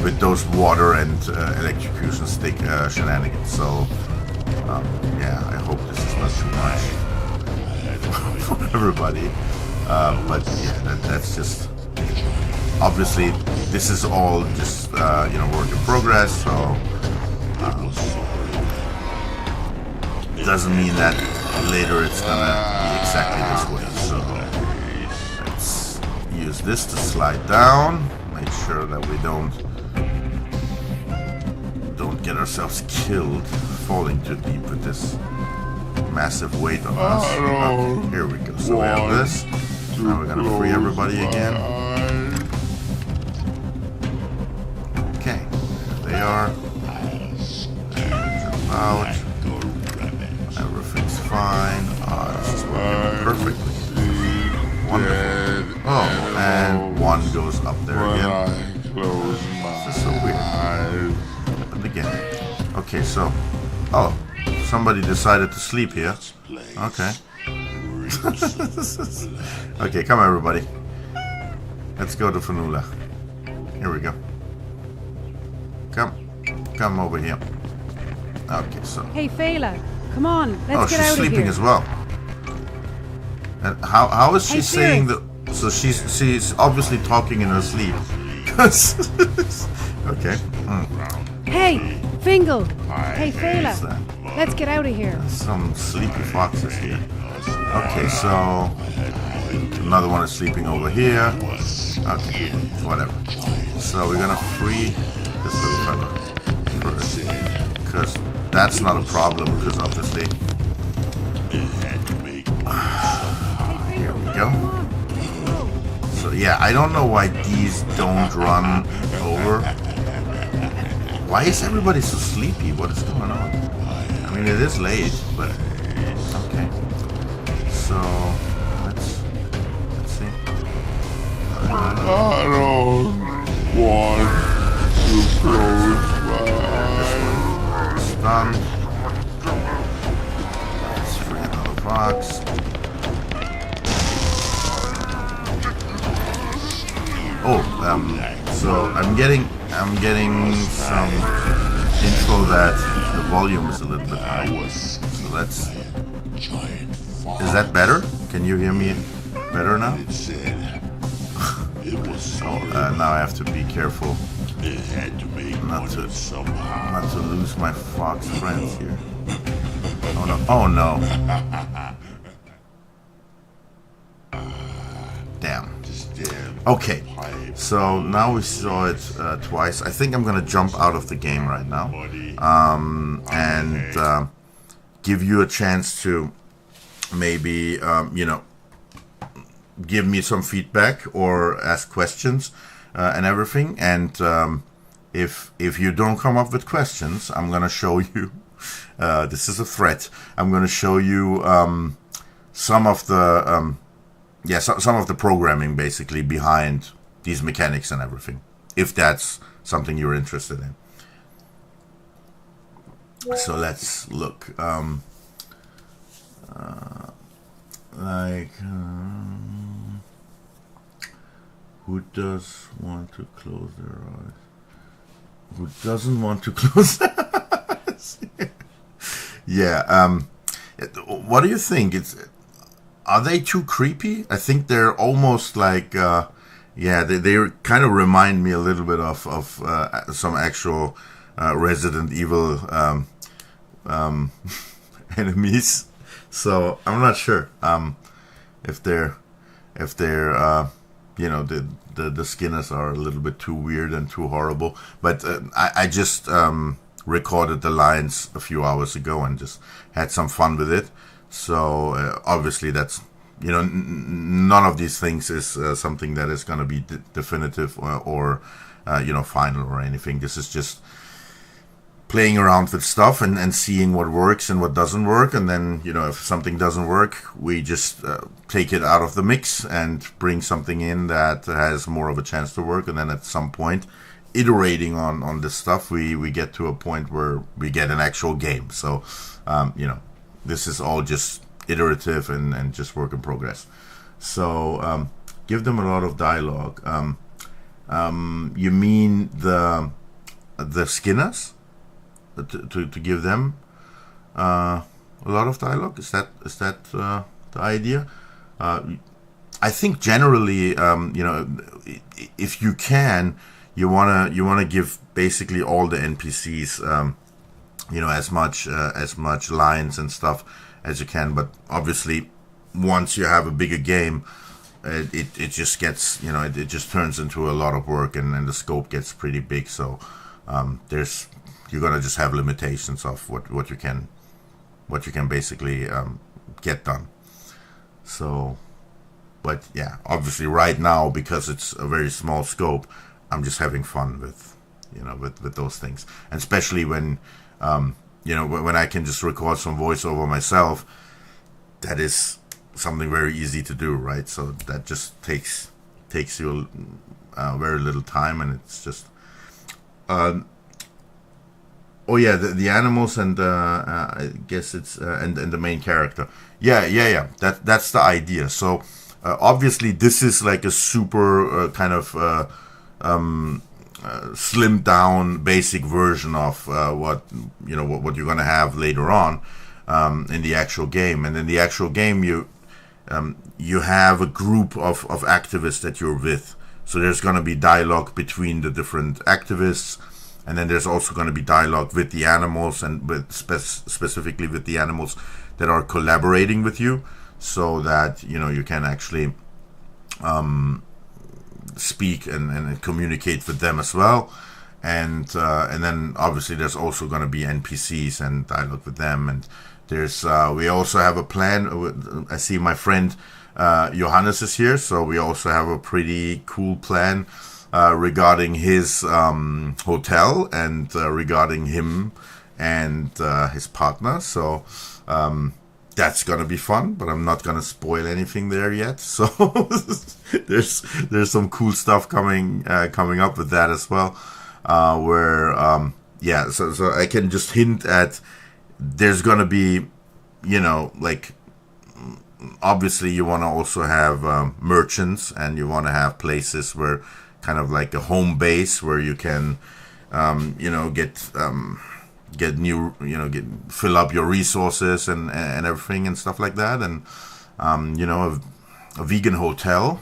with those water and electrocution stick shenanigans. So, yeah, I hope this is not too much for everybody. But yeah, that's just, obviously, this is all just, you know, work in progress. So, doesn't mean that later it's gonna be exactly this way. So let's use this to slide down, make sure that we don't get ourselves killed falling too deep with this massive weight on us. Okay, here we go. So we have this. Now we're gonna free everybody again. Okay, there they are. Jump out. Everything's fine. This is working perfectly. Wonderful. Oh, and one goes up there again. This is so weird. Happened again. Okay, so, oh, somebody decided to sleep here. Okay. Okay, come on, everybody. Let's go to Fanula. Here we go. Come over here. Okay, so. Hey, Fela. Come on, let's get she's out of sleeping here. as well. And how is she saying that? So she's obviously talking in her sleep. Okay. Hey, Fingal! Hey, What's Fela, that? let's get out of here. Some sleepy foxes here. Okay, so another one is sleeping over here. Okay, whatever. So we're gonna free this little fella first, because that's not a problem. Because obviously, here we go. So yeah, I don't know why these don't run over. Why is everybody so sleepy? What is going on? I mean, it is late, but okay. So let's see. I don't want to close my eyes. It's done. Let's free another box. Oh, so I'm getting some info that the volume is a little bit high. So let's. Is that better? Can you hear me better now? Now I have to be careful not to lose my fox friends here. Oh no! Oh no! Damn. Okay, so now we saw it twice. I think I'm gonna jump out of the game right now, and give you a chance to maybe give me some feedback or ask questions and everything. And if you don't come up with questions, I'm gonna show you. This is a threat. I'm gonna show you some of the. Some of the programming basically behind these mechanics and everything, if that's something you're interested in. So let's look. Who does want to close their eyes? Who doesn't want to close their eyes? Yeah. What do you think? Are they too creepy? I think they're almost like, they kind of remind me a little bit of some actual Resident Evil enemies. So I'm not sure if they're the skinners are a little bit too weird and too horrible. But I just recorded the lines a few hours ago and just had some fun with it. So obviously that's, none of these things is something that is going to be definitive or final or anything. This is just playing around with stuff and seeing what works and what doesn't work. And then, if something doesn't work, we just take it out of the mix and bring something in that has more of a chance to work. And then at some point, iterating on this stuff, we get to a point where we get an actual game. So, this is all just iterative and just work in progress. So give them a lot of dialogue. You mean the Skinners? To give them a lot of dialogue? Is that the idea? I think generally, if you can, you wanna give basically all the NPCs. As much lines and stuff as you can, but obviously once you have a bigger game, it just gets, it just turns into a lot of work and the scope gets pretty big. So you're gonna just have limitations of what you can basically get done. So, but yeah, obviously right now, because it's a very small scope, I'm just having fun with those things, and especially when when I can just record some voiceover myself, that is something very easy to do, right? So that just takes you very little time, and it's just the animals and I guess it's and the main character. Yeah. That's the idea. So obviously this is like a super kind of slimmed down basic version of what you're gonna have later on in the actual game. And in the actual game, you have a group of activists that you're with. So there's gonna be dialogue between the different activists. And then there's also going to be dialogue with the animals, and with specifically with the animals that are collaborating with you, so that you can actually speak and communicate with them as well. And then obviously there's also going to be NPCs and dialogue with them. And there's we also have a plan. I see my friend Johannes is here, so we also have a pretty cool plan regarding his hotel, and regarding him and his partner. So that's gonna be fun, but I'm not gonna spoil anything there yet. So there's some cool stuff coming up with that as well. So I can just hint at, there's gonna be, like, obviously you want to also have merchants, and you want to have places where kind of like a home base where you can get new, fill up your resources and everything and stuff like that. And a vegan hotel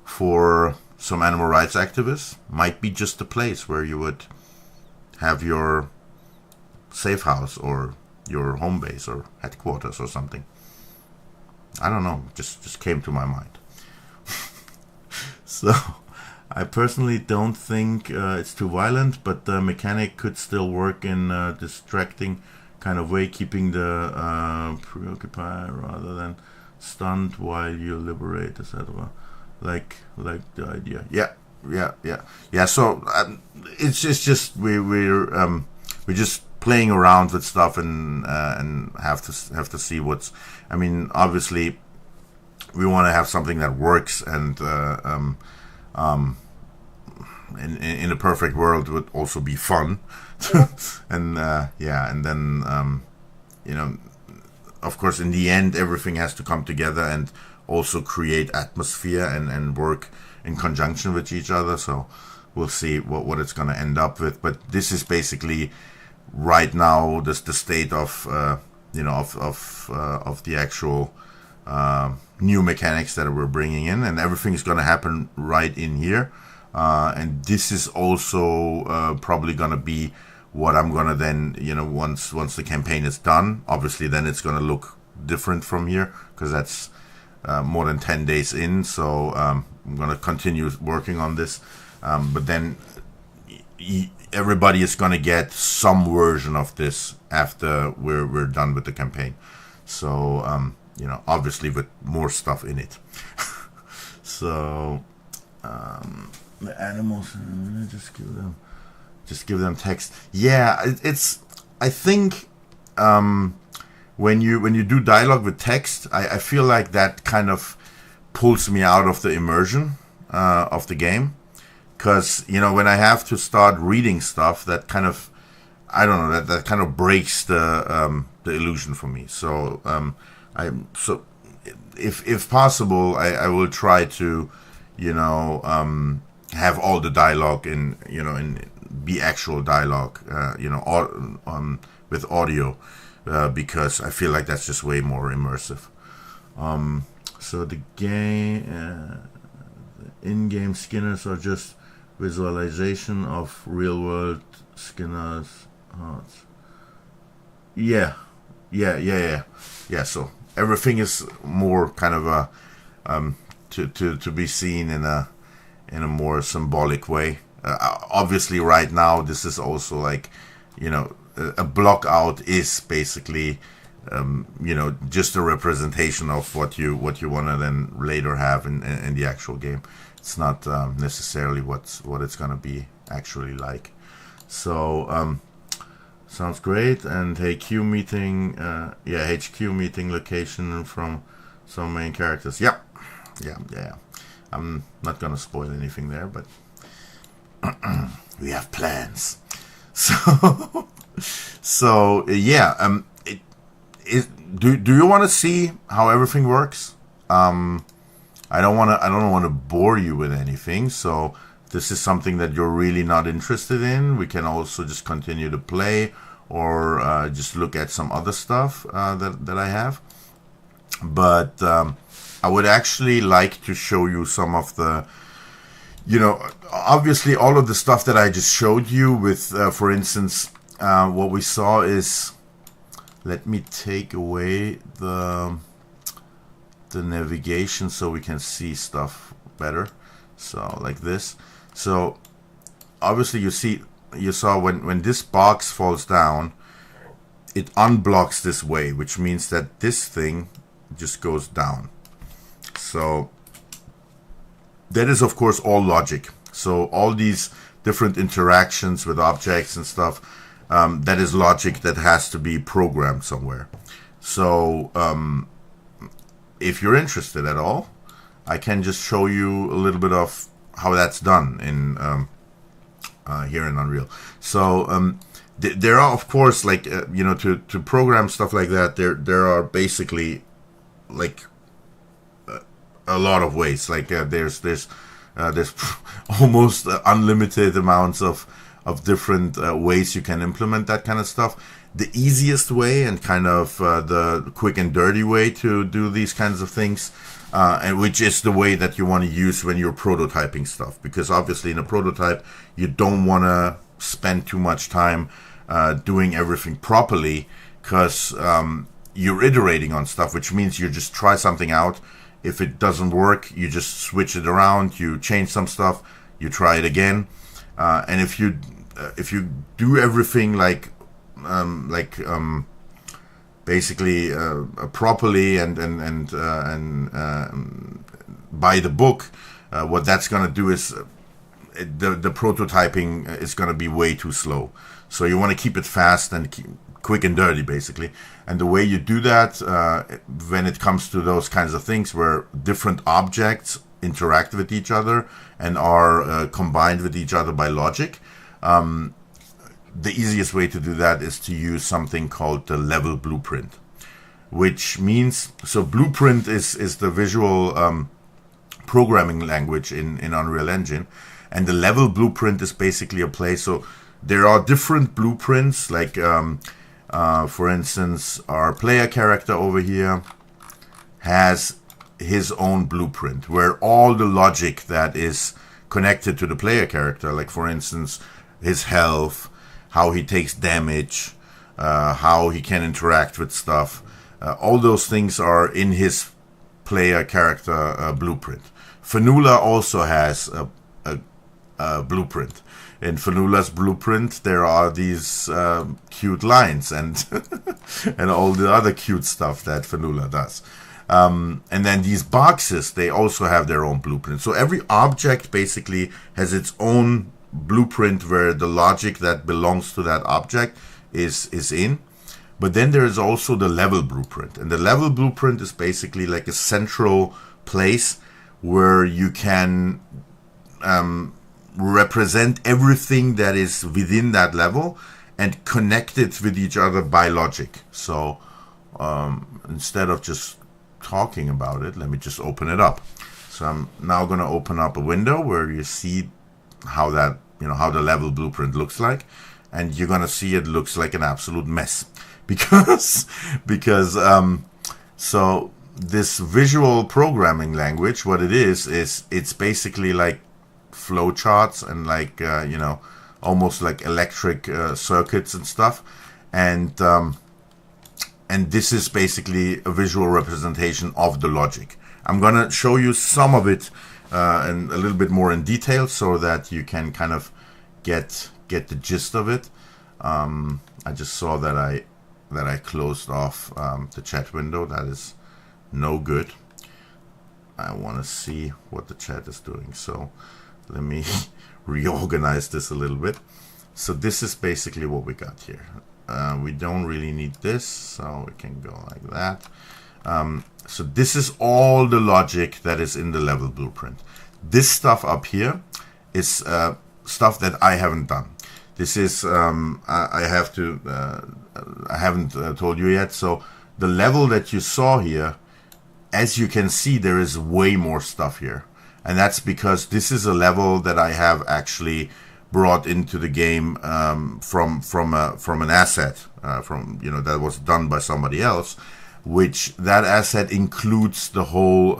for some animal rights activists might be just a place where you would have your safe house or your home base or headquarters or something. I don't know, just came to my mind. So I personally don't think it's too violent, but the mechanic could still work in a distracting kind of way, keeping the preoccupied rather than stunned while you liberate, etc. Like the idea. Yeah. So it's just we're just playing around with stuff, and have to see what's. I mean, obviously, we want to have something that works, and in a perfect world would also be fun. And then of course, in the end, everything has to come together and also create atmosphere and work in conjunction with each other. So we'll see what it's going to end up with. But this is basically right now the state of of the actual new mechanics that we're bringing in, and everything's going to happen right in here. And this is also probably going to be what I'm going to then, once the campaign is done, obviously then it's going to look different from here, because that's more than 10 days in. So I'm going to continue working on this. But then everybody is going to get some version of this after we're done with the campaign. So, obviously with more stuff in it. So, the animals, just give them text. Yeah, I think when you do dialogue with text, I feel like that kind of pulls me out of the immersion of the game. Because, when I have to start reading stuff, that kind of, I don't know, that kind of breaks the illusion for me. So, if possible, I will try to, have all the dialogue in be actual dialogue, with audio, because I feel like that's just way more immersive. So the game, the in-game Skinners are just visualization of real-world Skinners' hearts. Yeah. So everything is more kind of a to be seen in a more symbolic way. Obviously, right now this is also like, a block out is basically just a representation of what you want to then later have in the actual game. It's not necessarily what it's gonna be actually like. So sounds great. And HQ meeting, HQ meeting location from some main characters. Yeah. I'm not gonna spoil anything there, but we have plans. So yeah. Do you want to see how everything works? I don't want to bore you with anything. So if this is something that you're really not interested in, we can also just continue to play, or just look at some other stuff that I have. But I would actually like to show you some of the, obviously all of the stuff that I just showed you with, for instance, what we saw is, let me take away the navigation so we can see stuff better. So like this. So obviously you saw when this box falls down, it unblocks this way, which means that this thing just goes down. So that is of course all logic. So all these different interactions with objects and stuff, that is logic that has to be programmed somewhere. So if you're interested at all, I can just show you a little bit of how that's done in here in Unreal. So there are, of course, like to program stuff like that, there are basically like a lot of ways. Like there's almost unlimited amounts of different ways you can implement that kind of stuff. The easiest way and kind of the quick and dirty way to do these kinds of things, and which is the way that you want to use when you're prototyping stuff, because obviously in a prototype you don't want to spend too much time doing everything properly, because you're iterating on stuff, which means you just try something out. If it doesn't work, you just switch it around, you change some stuff, you try it again, and if you do everything basically properly and by the book, what that's going to do is the prototyping is going to be way too slow. So you want to keep it fast and quick and dirty, basically. And the way you do that, when it comes to those kinds of things where different objects interact with each other and are combined with each other by logic, the easiest way to do that is to use something called the level blueprint, which means, so blueprint is the visual programming language in Unreal Engine, and the level blueprint is basically a place. So there are different blueprints, like for instance, our player character over here has his own blueprint where all the logic that is connected to the player character, like for instance his health, how he takes damage, how he can interact with stuff, all those things are in his player character blueprint. Fanula also has a blueprint. In Fanula's blueprint, there are these cute lines and and all the other cute stuff that Fanula does. And then these boxes, they also have their own blueprint. So every object basically has its own blueprint where the logic that belongs to that object is in. But then there is also the level blueprint. And the level blueprint is basically like a central place where you can represent everything that is within that level and connect it with each other by logic. So instead of just talking about it, let me just open it up. So I'm now going to open up a window where you see how that, how the level blueprint looks like, and you're going to see it looks like an absolute mess because so this visual programming language, what it is it's basically like flowcharts and like almost like electric circuits and stuff, and this is basically a visual representation of the logic. I'm gonna show you some of it and a little bit more in detail so that you can kind of get the gist of it. I just saw that I closed off the chat window. That is no good. I want to see what the chat is doing, so let me reorganize this a little bit. So this is basically what we got here. We don't really need this, so we can go like that. So this is all the logic that is in the level blueprint. This stuff up here is stuff that I haven't done. This is I haven't told you yet. So the level that you saw here, as you can see, there is way more stuff here, and that's because this is a level that I have actually brought into the game from an asset that was done by somebody else, which that asset includes the whole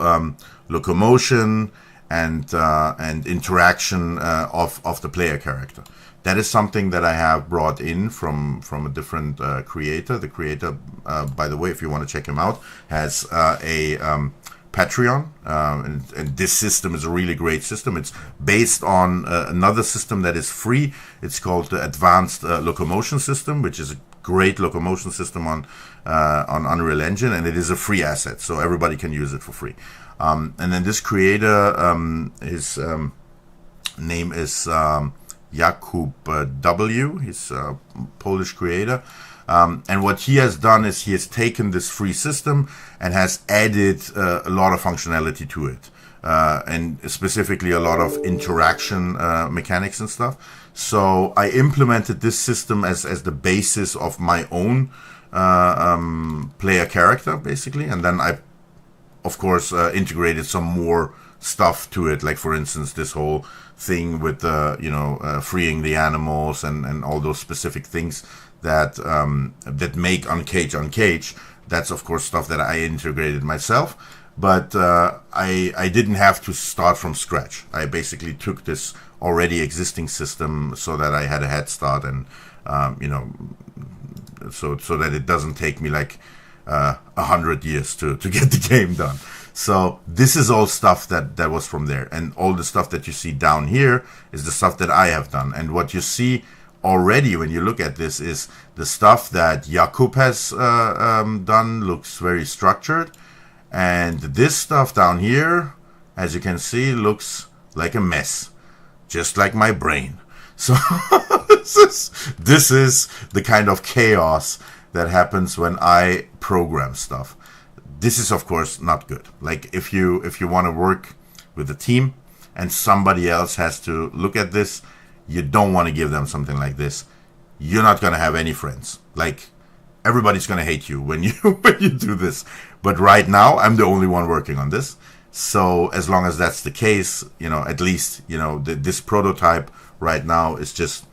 locomotion and interaction of the player character. That is something that I have brought in from a different creator. The creator, by the way, if you want to check him out, has a Patreon, and this system is a really great system. It's based on another system that is free. It's called the Advanced Locomotion System, which is a great locomotion system on Unreal Engine, and it is a free asset, so everybody can use it for free. And then this creator, his name is Jakub W. He's a Polish creator. And what he has done is he has taken this free system and has added a lot of functionality to it. And specifically a lot of interaction mechanics and stuff. So I implemented this system as the basis of my own player character, basically. And then I, of course, integrated some more stuff to it. Like, for instance, this whole thing with freeing the animals and all those specific things that that make UNCAGE. That's, of course, stuff that I integrated myself. But I didn't have to start from scratch. I basically took this already existing system so that I had a head start, and so that it doesn't take me like 100 years to get the game done. So this is all stuff that was from there, and all the stuff that you see down here is the stuff that I have done. And what you see already when you look at this is the stuff that Jakub has done looks very structured. And this stuff down here, as you can see, looks like a mess, just like my brain. So this is the kind of chaos that happens when I program stuff. This is, of course, not good. Like, if you want to work with a team and somebody else has to look at this, you don't want to give them something like this. You're not going to have any friends. Like, everybody's going to hate you when you do this. But right now, I'm the only one working on this. So as long as that's the case, at least, this prototype right now is just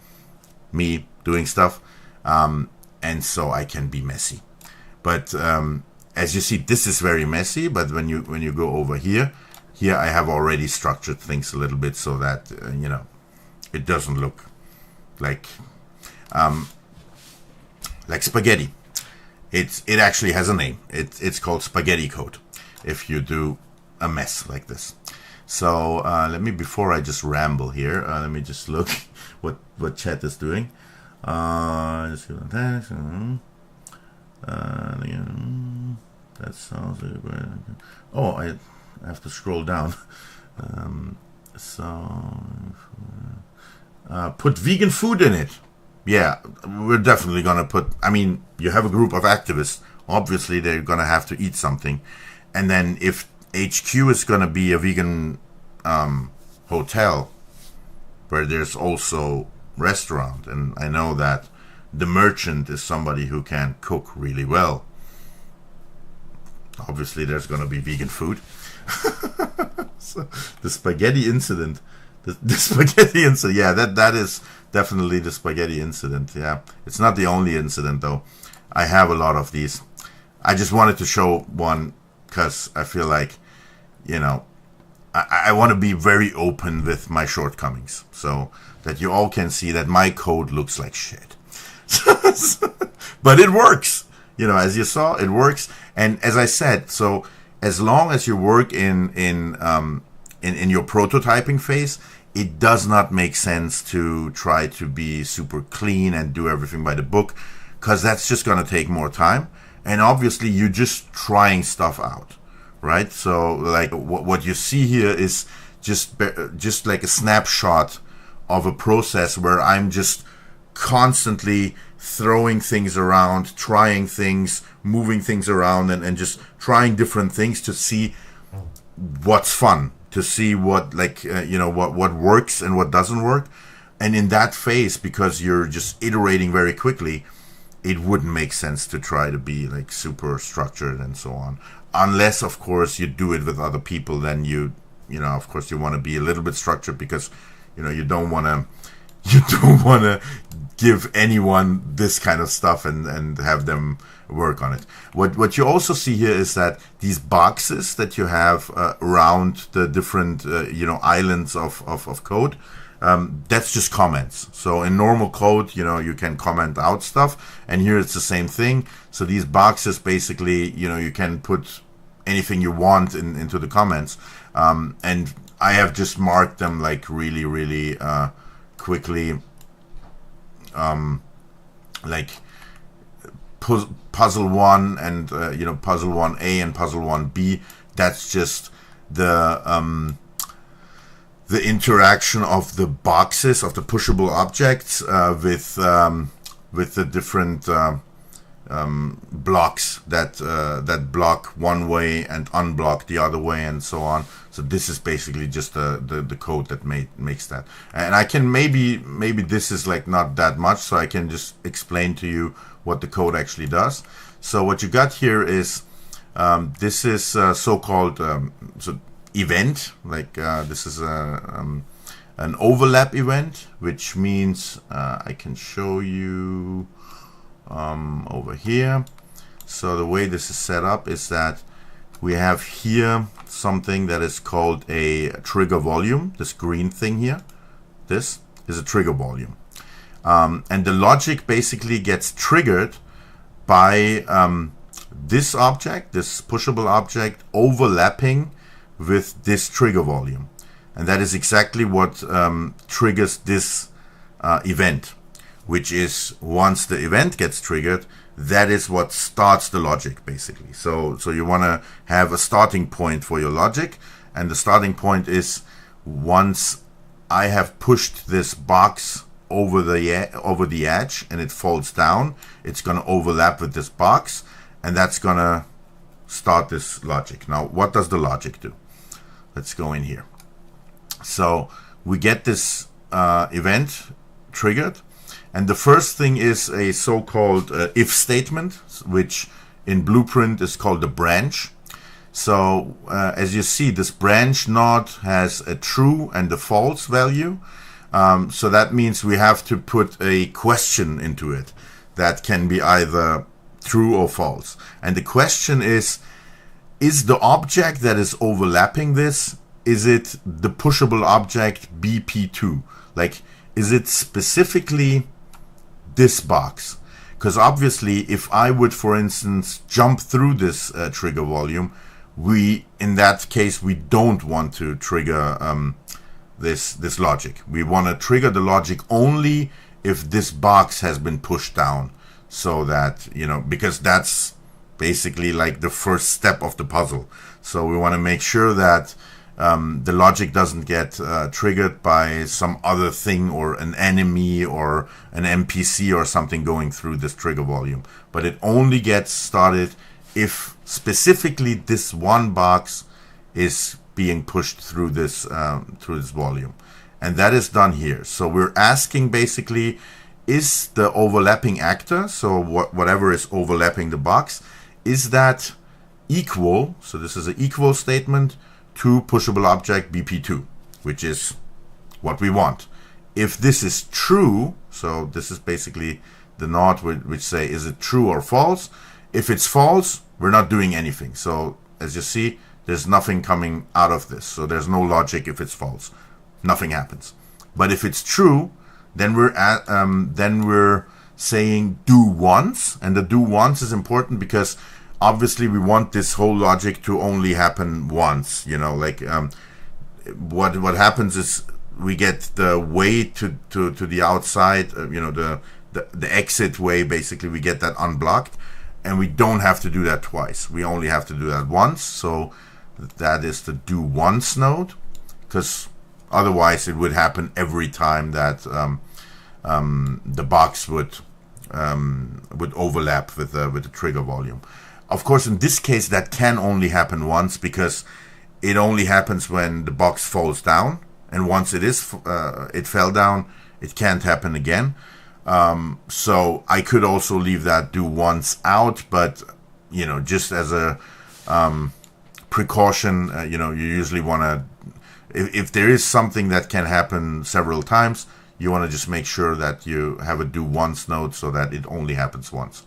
me doing stuff. And so I can be messy. But as you see, this is very messy. But when you go over here I have already structured things a little bit so that, it doesn't look like spaghetti. It actually has a name. It's called spaghetti code if you do a mess like this. So let me, before I just ramble here, let me just look what chat is doing. That sounds like a great idea. Oh, I have to scroll down. Put vegan food in it. Yeah, we're definitely going to put... I mean, you have a group of activists. Obviously, they're going to have to eat something. And then if HQ is going to be a vegan hotel where there's also restaurant, and I know that the merchant is somebody who can cook really well, obviously there's going to be vegan food. So, the spaghetti incident. The spaghetti incident, yeah, that is definitely the spaghetti incident. Yeah, it's not the only incident though. I have a lot of these. I just wanted to show one because I feel like, I want to be very open with my shortcomings so that you all can see that my code looks like shit. But it works. As you saw, it works. And as I said, so as long as you work in your prototyping phase, it does not make sense to try to be super clean and do everything by the book, because that's just going to take more time. And obviously, you're just trying stuff out, right? So, like, what you see here is just like a snapshot of a process where I'm just constantly throwing things around, trying things, moving things around, and just trying different things to see what's fun, to see what what works and what doesn't work. And in that phase, because you're just iterating very quickly, it wouldn't make sense to try to be like super structured and so on, unless of course you do it with other people. Then of course you want to be a little bit structured, because you don't want to give anyone this kind of stuff and have them work on it. What you also see here is that these boxes that you have around the different islands of code, that's just comments. So in normal code, you can comment out stuff, and here it's the same thing. So these boxes basically, you can put anything you want into the comments, and I have just marked them like really, really quickly, like puzzle 1 and puzzle 1A and puzzle 1B. That's just the interaction of the boxes, of the pushable objects with the different blocks that block one way and unblock the other way, and so on. So this is basically just the code that makes that. And I can maybe this is like not that much, so I can just explain to you what the code actually does. So what you got here is this is so-called event. Like this is an overlap event, which means I can show you over here. So the way this is set up is that we have here something that is called a trigger volume. This green thing here, this is a trigger volume. And the logic basically gets triggered by this object, this pushable object, overlapping with this trigger volume. And that is exactly what triggers this event, which is once the event gets triggered, that is what starts the logic, basically. So you want to have a starting point for your logic, and the starting point is once I have pushed this box over the edge and it falls down, it's going to overlap with this box, and that's going to start this logic. Now, what does the logic do? Let's go in here. So we get this event triggered, and the first thing is a so-called if statement, which in Blueprint is called a branch. So as you see, this branch node has a true and a false value. So that means we have to put a question into it that can be either true or false. And the question is the object that is overlapping this, is it the pushable object BP2? Like, is it specifically this box? Because obviously, if I would, for instance, jump through this trigger volume, in that case, we don't want to trigger this logic. We want to trigger the logic only if this box has been pushed down, so that, because that's basically like the first step of the puzzle. So we want to make sure that the logic doesn't get triggered by some other thing or an enemy or an NPC or something going through this trigger volume. But it only gets started if specifically this one box is being pushed through this volume. And that is done here. So we're asking basically, is the overlapping actor, so whatever is overlapping the box, is that equal? So this is an equal statement to pushable object BP2, which is what we want. If this is true, so this is basically the node which say, is it true or false? If it's false, we're not doing anything. So as you see, there's nothing coming out of this. So there's no logic if it's false. Nothing happens. But if it's true, then we're saying do once, and the do once is important because obviously we want this whole logic to only happen once. What happens is we get the way to the outside, the exit way, basically we get that unblocked, and we don't have to do that twice. We only have to do that once. So that is the do once node, because otherwise it would happen every time that the box would overlap with the trigger volume. Of course, in this case, that can only happen once because it only happens when the box falls down, and once it fell down, it can't happen again. So I could also leave that do once out, but just as a precaution, you usually want to, if there is something that can happen several times, you want to just make sure that you have a do once node so that it only happens once.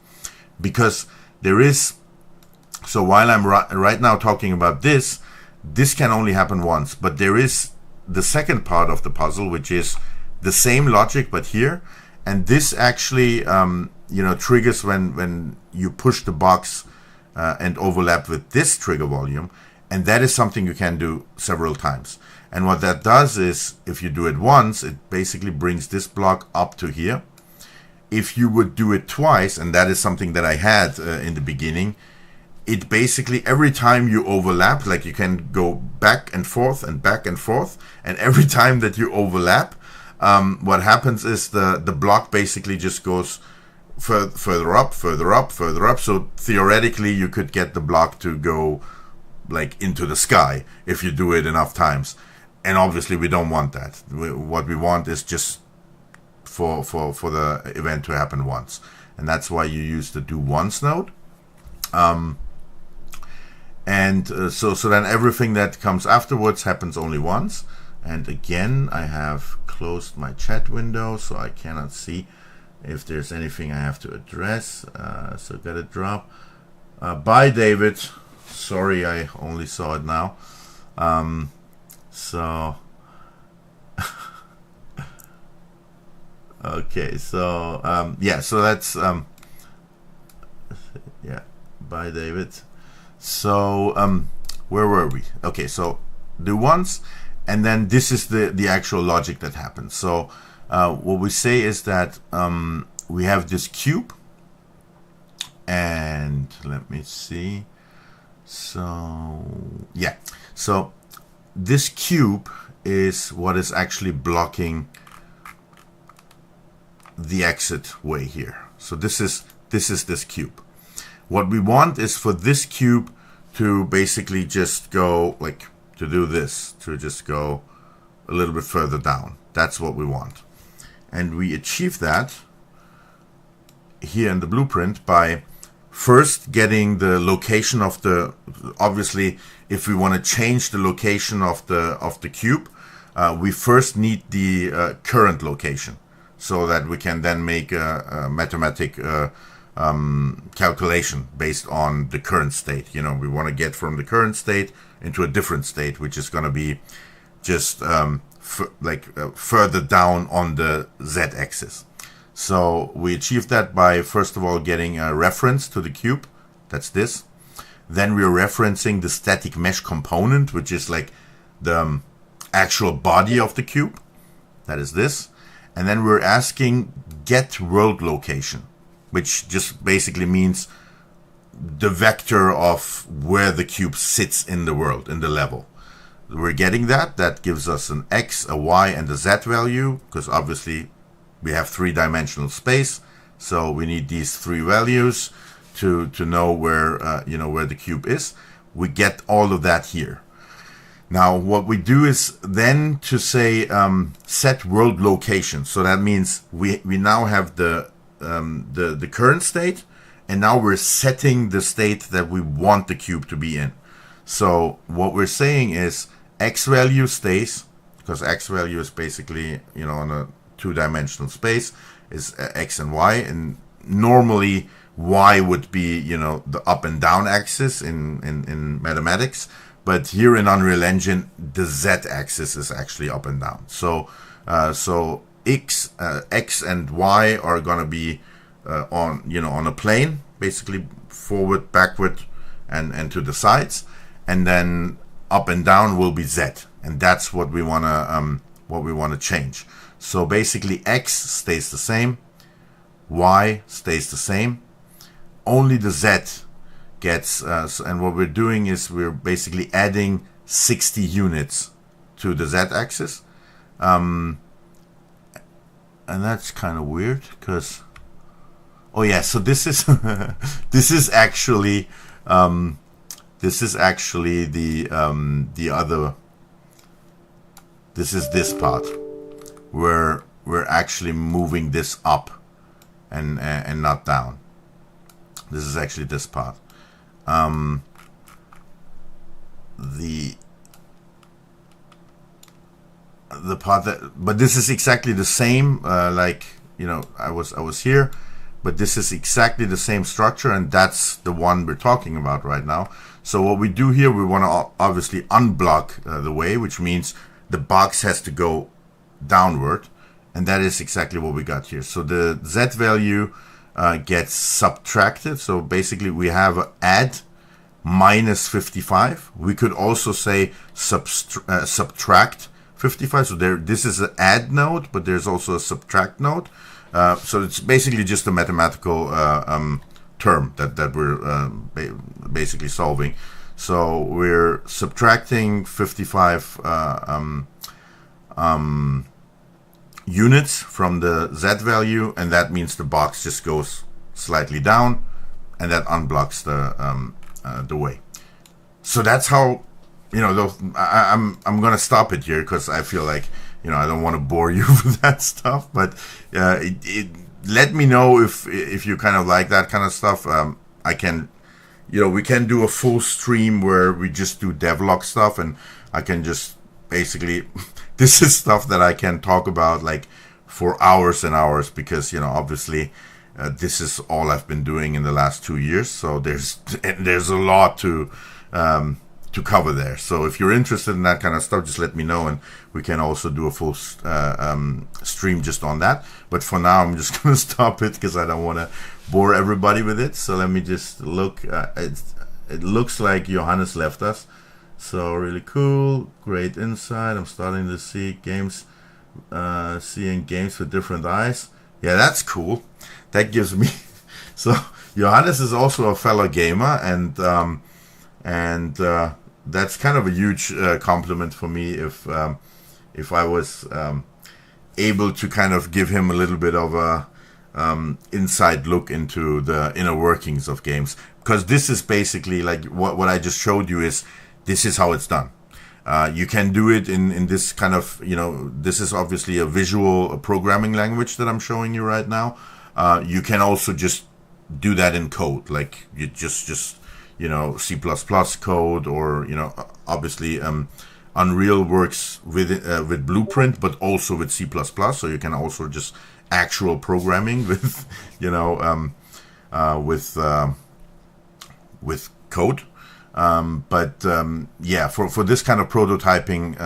Because there is, so while I'm right now talking about this can only happen once, but there is the second part of the puzzle, which is the same logic but here, and this actually triggers when you push the box and overlap with this trigger volume, and that is something you can do several times. And what that does is, if you do it once, it basically brings this block up to here. If you would do it twice, and that is something that I had in the beginning, it basically, every time you overlap, like you can go back and forth and back and forth, and every time that you overlap, what happens is the block basically just goes further up, further up, further up. So theoretically, you could get the block to go like into the sky if you do it enough times. And obviously we don't want that. What we want is just for the event to happen once. And that's why you use the do once node. So then everything that comes afterwards happens only once. And again, I have closed my chat window, so I cannot see if there's anything I have to address. So gotta drop. Bye, David. Sorry, I only saw it now. So okay, so yeah, so that's yeah, bye, David. So where were we? Okay, so do once, and then this is the actual logic that happens. So what we say is that we have this cube, and let me see. So yeah, so this cube is what is actually blocking the exit way here. So this is this cube. What we want is for this cube to basically just go like to do this, to just go a little bit further down. That's what we want. And we achieve that here in the blueprint by first getting the location of the, obviously if we want to change the location of the cube, we first need the current location so that we can then make a mathematic calculation based on the current state. You know, we want to get from the current state into a different state, which is going to be just further down on the z-axis. So we achieve that by first of all getting a reference to the cube. That's this. Then we're referencing the static mesh component, which is like the actual body of the cube. That is this. And then we're asking get world location, which just basically means the vector of where the cube sits in the world, in the level. We're getting that. That gives us an x, a y, and a z value, because obviously we have three-dimensional space, so we need these three values to know where where the cube is. We get all of that here. Now what we do is then to say set world location. So that means we now have the current state, and now we're setting the state that we want the cube to be in. So what we're saying is x value stays, because x value is basically on a two-dimensional space is x and y, and normally y would be the up and down axis in mathematics, but here in Unreal Engine the z-axis is actually up and down. So x and y are gonna be on a plane, basically forward, backward, and to the sides, and then up and down will be z, and that's what we wanna change. So basically x stays the same, y stays the same, only the z gets, and what we're doing is we're basically adding 60 units to the z-axis. And that's kind of weird, because, oh yeah, so this is, this is actually the other, this is this part, where we're actually moving this up and not down. This is actually this part. the part that, but this is exactly the same. Like, you know, I was here, but this is exactly the same structure, and that's the one we're talking about right now. So what we do here, we want to obviously unblock the way, which means the box has to go downward, and that is exactly what we got here. So the Z value gets subtracted. So basically we have a add minus 55. We could also say subtract 55. So this is an add node, but there's also a subtract node. So it's basically just a mathematical term that we're basically solving. So we're subtracting 55 units from the Z value, and that means the box just goes slightly down, and that unblocks the way. So that's how, you know, I'm gonna stop it here because I feel like, you know, I don't want to bore you with that stuff, but let me know if you kind of like that kind of stuff. I can, you know, we can do a full stream where we just do devlog stuff, and I can just basically this is stuff that I can talk about like for hours and hours, because, you know, obviously this is all I've been doing in the last 2 years, so there's a lot to cover there. So if you're interested in that kind of stuff, just let me know, and we can also do a full stream just on that. But for now, I'm just going to stop it because I don't want to bore everybody with it. So let me just look. It looks like Johannes left us. So really cool, great insight. I'm starting to see games, seeing games with different eyes. Yeah, that's cool. That gives me. So Johannes is also a fellow gamer, and that's kind of a huge compliment for me if I was able to kind of give him a little bit of a inside look into the inner workings of games, because this is basically like what I just showed you is this is how it's done. You can do it in this kind of, you know, this is obviously a visual programming language that I'm showing you right now. You can also just do that in code, like you just you know, C++ code, or, you know, obviously Unreal works with Blueprint, but also with C++, so you can also just actual programming with, you know, with code. Yeah, for this kind of prototyping,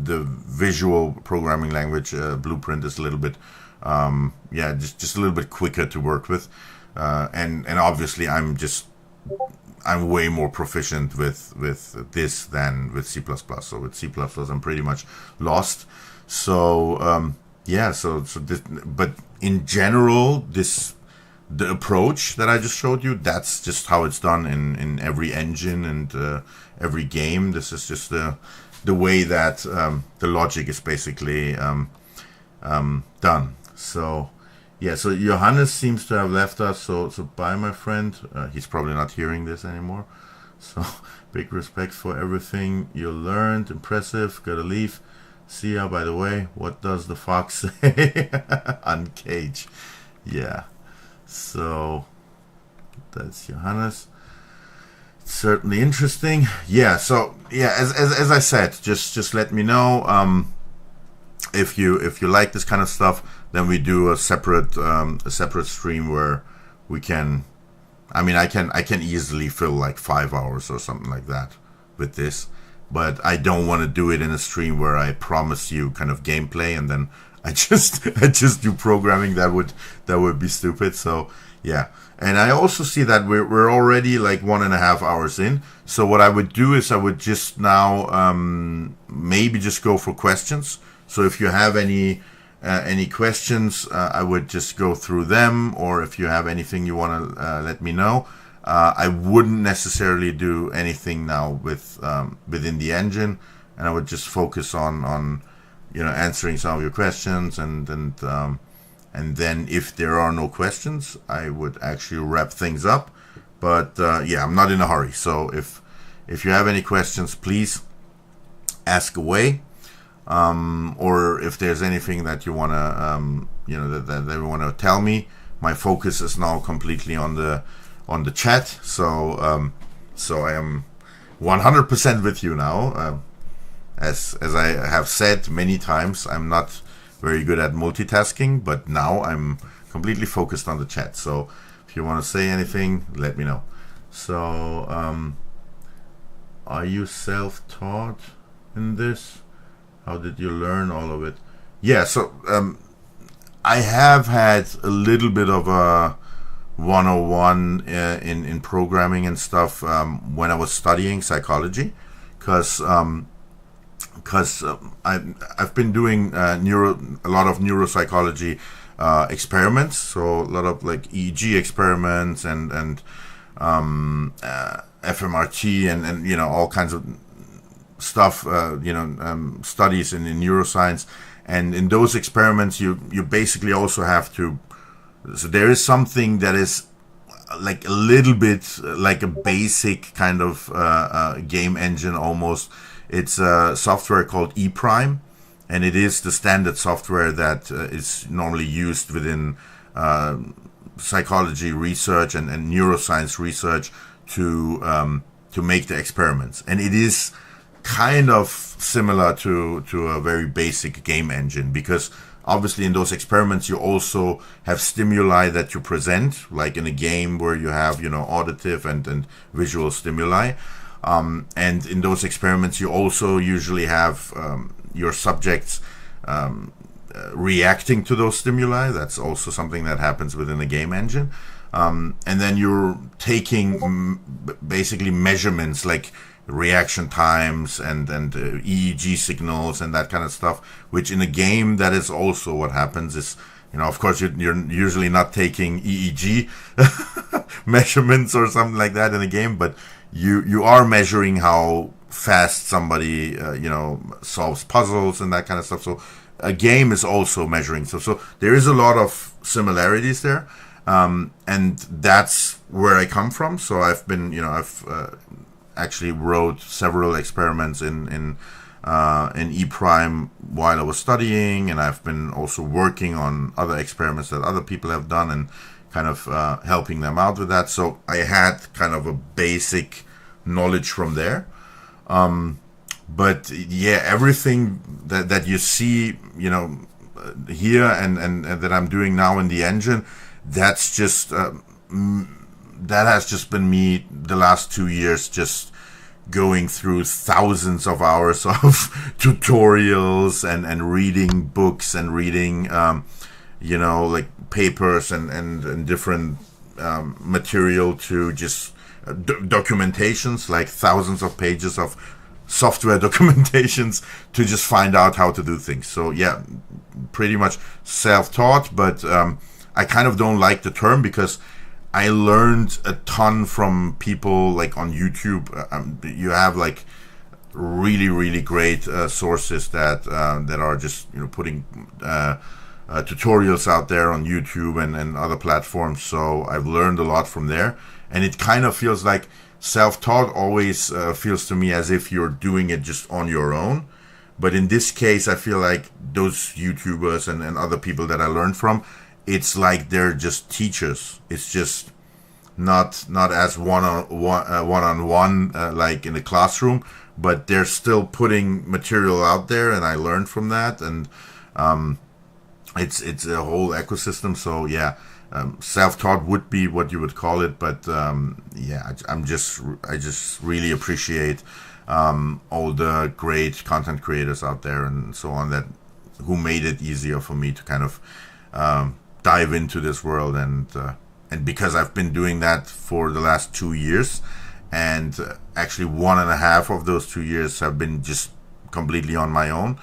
the visual programming language Blueprint is a little bit, yeah, just a little bit quicker to work with, and obviously I'm way more proficient with this than with C++. So with C++, I'm pretty much lost. So yeah, so this, but in general, the approach that I just showed you, that's just how it's done in every engine and every game. This is just the way that the logic is basically done. So yeah, so Johannes seems to have left us, so bye, my friend. He's probably not hearing this anymore. So big respect for everything you learned. Impressive. Gotta leave. See ya. By the way, what does the fox say? UNCAGE. Yeah. So that's Johannes. Certainly interesting. Yeah. So yeah, as I said, just let me know if you like this kind of stuff. Then we do a separate stream where we can. I mean, I can easily fill like 5 hours or something like that with this, but I don't want to do it in a stream where I promise you kind of gameplay and then I just do programming. That would be stupid. So yeah, and I also see that we're already like 1.5 hours in. So what I would do is I would just now maybe just go for questions. So if you have any questions, I would just go through them, or if you have anything you want to let me know. I wouldn't necessarily do anything now with within the engine, and I would just focus on you know, answering some of your questions, and then if there are no questions, I would actually wrap things up. But yeah, I'm not in a hurry. So if you have any questions, please ask away. Or if there's anything that you want to, you know, that you want to tell me. My focus is now completely on the chat. So I am 100% with you now. as I have said many times, I'm not very good at multitasking, but now I'm completely focused on the chat. So if you want to say anything, let me know. So, are you self-taught in this? How did you learn all of it? Yeah, so I have had a little bit of a 101 in programming and stuff when I was studying psychology, because I've been doing a lot of neuropsychology experiments, so a lot of like EEG experiments and fMRT and all kinds of stuff, studies in neuroscience. And in those experiments, you basically also have to. So there is something that is like a little bit like a basic kind of game engine almost. It's a software called ePrime, and it is the standard software that is normally used within psychology research and neuroscience research to make the experiments. And it is kind of similar to a very basic game engine, because obviously in those experiments you also have stimuli that you present, like in a game where you have auditive and visual stimuli, and in those experiments you also usually have your subjects reacting to those stimuli. That's also something that happens within a game engine, and then you're taking basically measurements like reaction times and EEG signals and that kind of stuff, which in a game, that is also what happens. Is of course you're usually not taking EEG measurements or something like that in a game, but you are measuring how fast somebody solves puzzles and that kind of stuff. So a game is also measuring. So there is a lot of similarities there, and that's where I come from. So I've been I've actually wrote several experiments in ePrime while I was studying, and I've been also working on other experiments that other people have done and kind of helping them out with that. So I had kind of a basic knowledge from there. But yeah, everything that you see, here and that I'm doing now in the engine, that's just that has just been me the last 2 years, just going through thousands of hours of tutorials and reading books and reading like papers and different material, to just documentations, like thousands of pages of software documentations to just find out how to do things. So yeah, pretty much self-taught, but I kind of don't like the term, because I learned a ton from people like on YouTube. You have like really, really great sources that are just putting tutorials out there on YouTube and other platforms. So I've learned a lot from there, and it kind of feels like self-taught always feels to me as if you're doing it just on your own. But in this case, I feel like those YouTubers and other people that I learned from, it's like they're just teachers. It's just not as one-on-one like in the classroom, but they're still putting material out there, and I learned from that, and it's a whole ecosystem. So yeah, self-taught would be what you would call it, but yeah, I just really appreciate all the great content creators out there and so on who made it easier for me to kind of dive into this world, and because I've been doing that for the last 2 years, and actually 1.5 of those 2 years have been just completely on my own,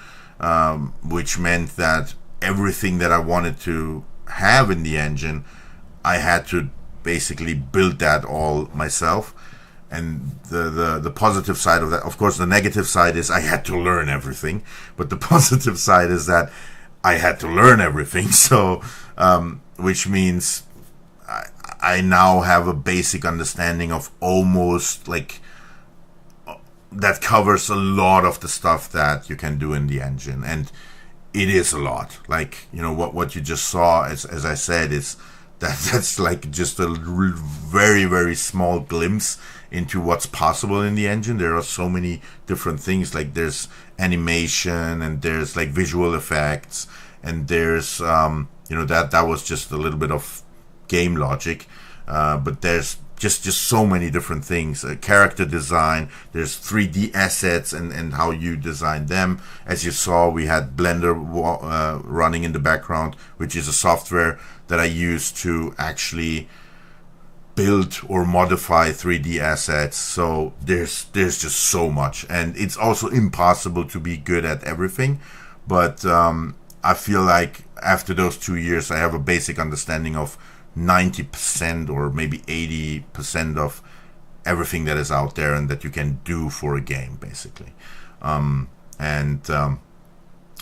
which meant that everything that I wanted to have in the engine, I had to basically build that all myself. And the positive side of that, of course, the negative side is I had to learn everything, but the positive side is that I had to learn everything. So which means I now have a basic understanding of almost like that covers a lot of the stuff that you can do in the engine, and it is a lot. Like what you just saw, as I said, is that's like just a very, very small glimpse into what's possible in the engine. There are so many different things, like there's animation and there's like visual effects, and there's that was just a little bit of game logic, but there's just so many different things. Character design, there's 3D assets and how you design them. As you saw, we had Blender running in the background, which is a software that I use to actually build or modify 3D assets. So there's just so much, and it's also impossible to be good at everything, but I feel like after those 2 years I have a basic understanding of 90% or maybe 80% of everything that is out there and that you can do for a game, basically. And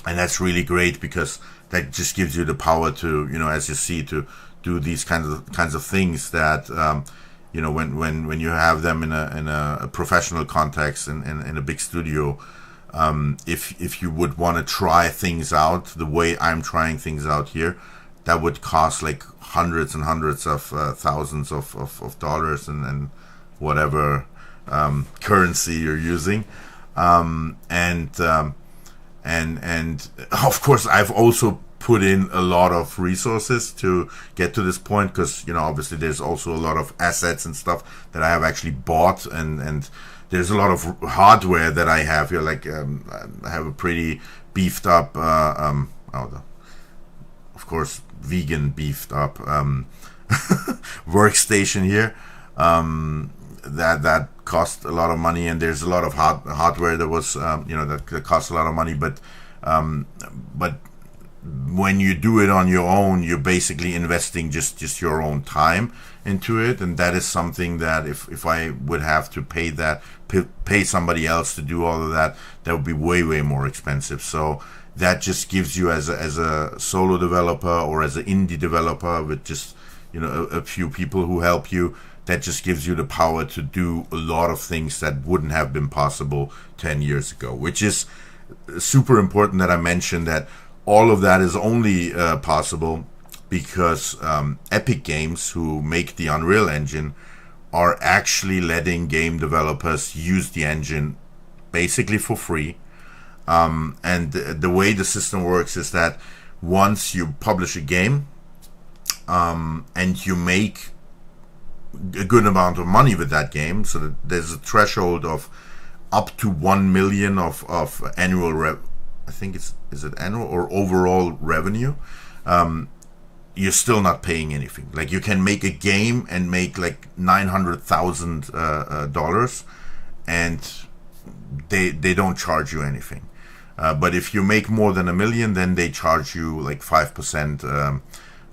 that's really great, because that just gives you the power to, as you see, to do these kinds of things that when you have them in a professional context in a big studio. If you would want to try things out the way I'm trying things out here, that would cost like hundreds and hundreds of thousands of dollars and whatever currency you're using, and of course I've also put in a lot of resources to get to this point, because obviously there's also a lot of assets and stuff that I have actually bought, and there's a lot of hardware that I have here. Like I have a pretty beefed up of course vegan beefed up workstation here that cost a lot of money, and there's a lot of hardware that was that cost a lot of money, but when you do it on your own, you're basically investing just your own time into it, and that is something that if I would have to pay somebody else to do all of that, that would be way more expensive. So that just gives you, as a solo developer or as an indie developer with just a few people who help you, that just gives you the power to do a lot of things that wouldn't have been possible 10 years ago, which is super important that I mentioned that all of that is only possible because Epic Games, who make the Unreal Engine, are actually letting game developers use the engine basically for free. And the way the system works is that once you publish a game and you make a good amount of money with that game, so that there's a threshold of up to 1 million of annual I think is it annual or overall revenue, you're still not paying anything. Like, you can make a game and make like $900,000 and they don't charge you anything. But if you make more than 1 million, then they charge you like 5%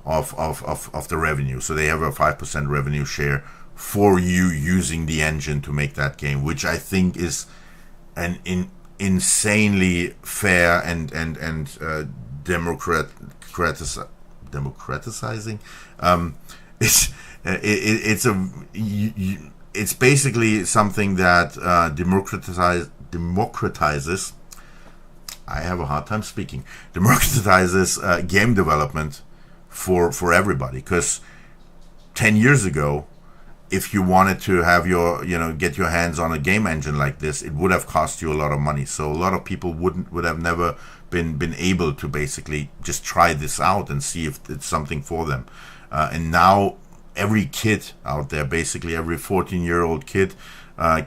of the revenue. So they have a 5% revenue share for you using the engine to make that game, which I think is an insanely fair and democratizing. It's basically something that democratizes. I have a hard time speaking. Democratizes game development for everybody. Because 10 years ago, if you wanted to have get your hands on a game engine like this, it would have cost you a lot of money. So a lot of people would have never been able to basically just try this out and see if it's something for them. And now every kid out there, basically every 14-year-old kid,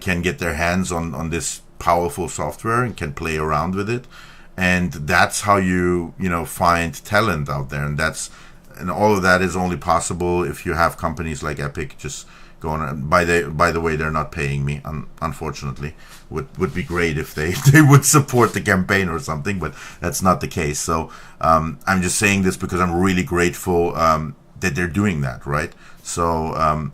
can get their hands on this powerful software and can play around with it. And that's how you find talent out there, and all of that is only possible if you have companies like Epic just going on. By the way, they're not paying me, unfortunately. Would be great if they would support the campaign or something, but that's not the case. So I'm just saying this because I'm really grateful that they're doing that, right? So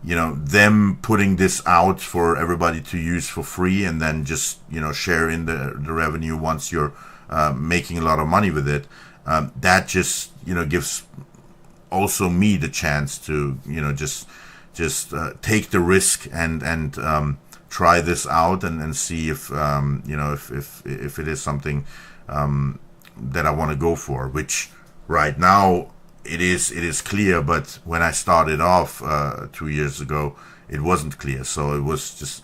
them putting this out for everybody to use for free, and then just share in the revenue once you're making a lot of money with it, that just gives also me the chance to just take the risk and try this out and see if if it is something that I want to go for, which right now it is clear. But when I started off 2 years ago, it wasn't clear. So it was just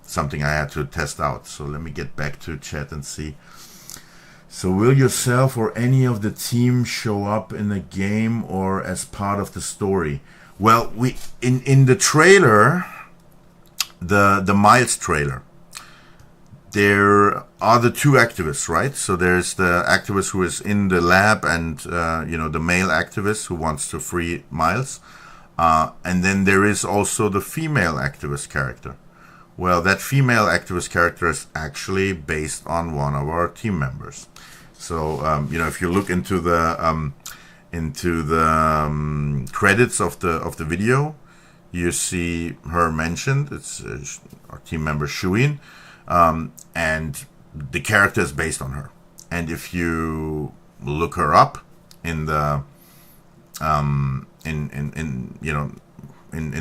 something I had to test out. So let me get back to chat and see. So will yourself or any of the team show up in the game or as part of the story? Well, we in the trailer, the Miles trailer, there are the two activists, right? So there's the activist who is in the lab and, the male activist who wants to free Miles. And then there is also the female activist character. Well, that female activist character is actually based on one of our team members. So, if you look into the credits of the video, you see her mentioned. It's our team member Shuin. And the character is based on her. And if you look her up in the in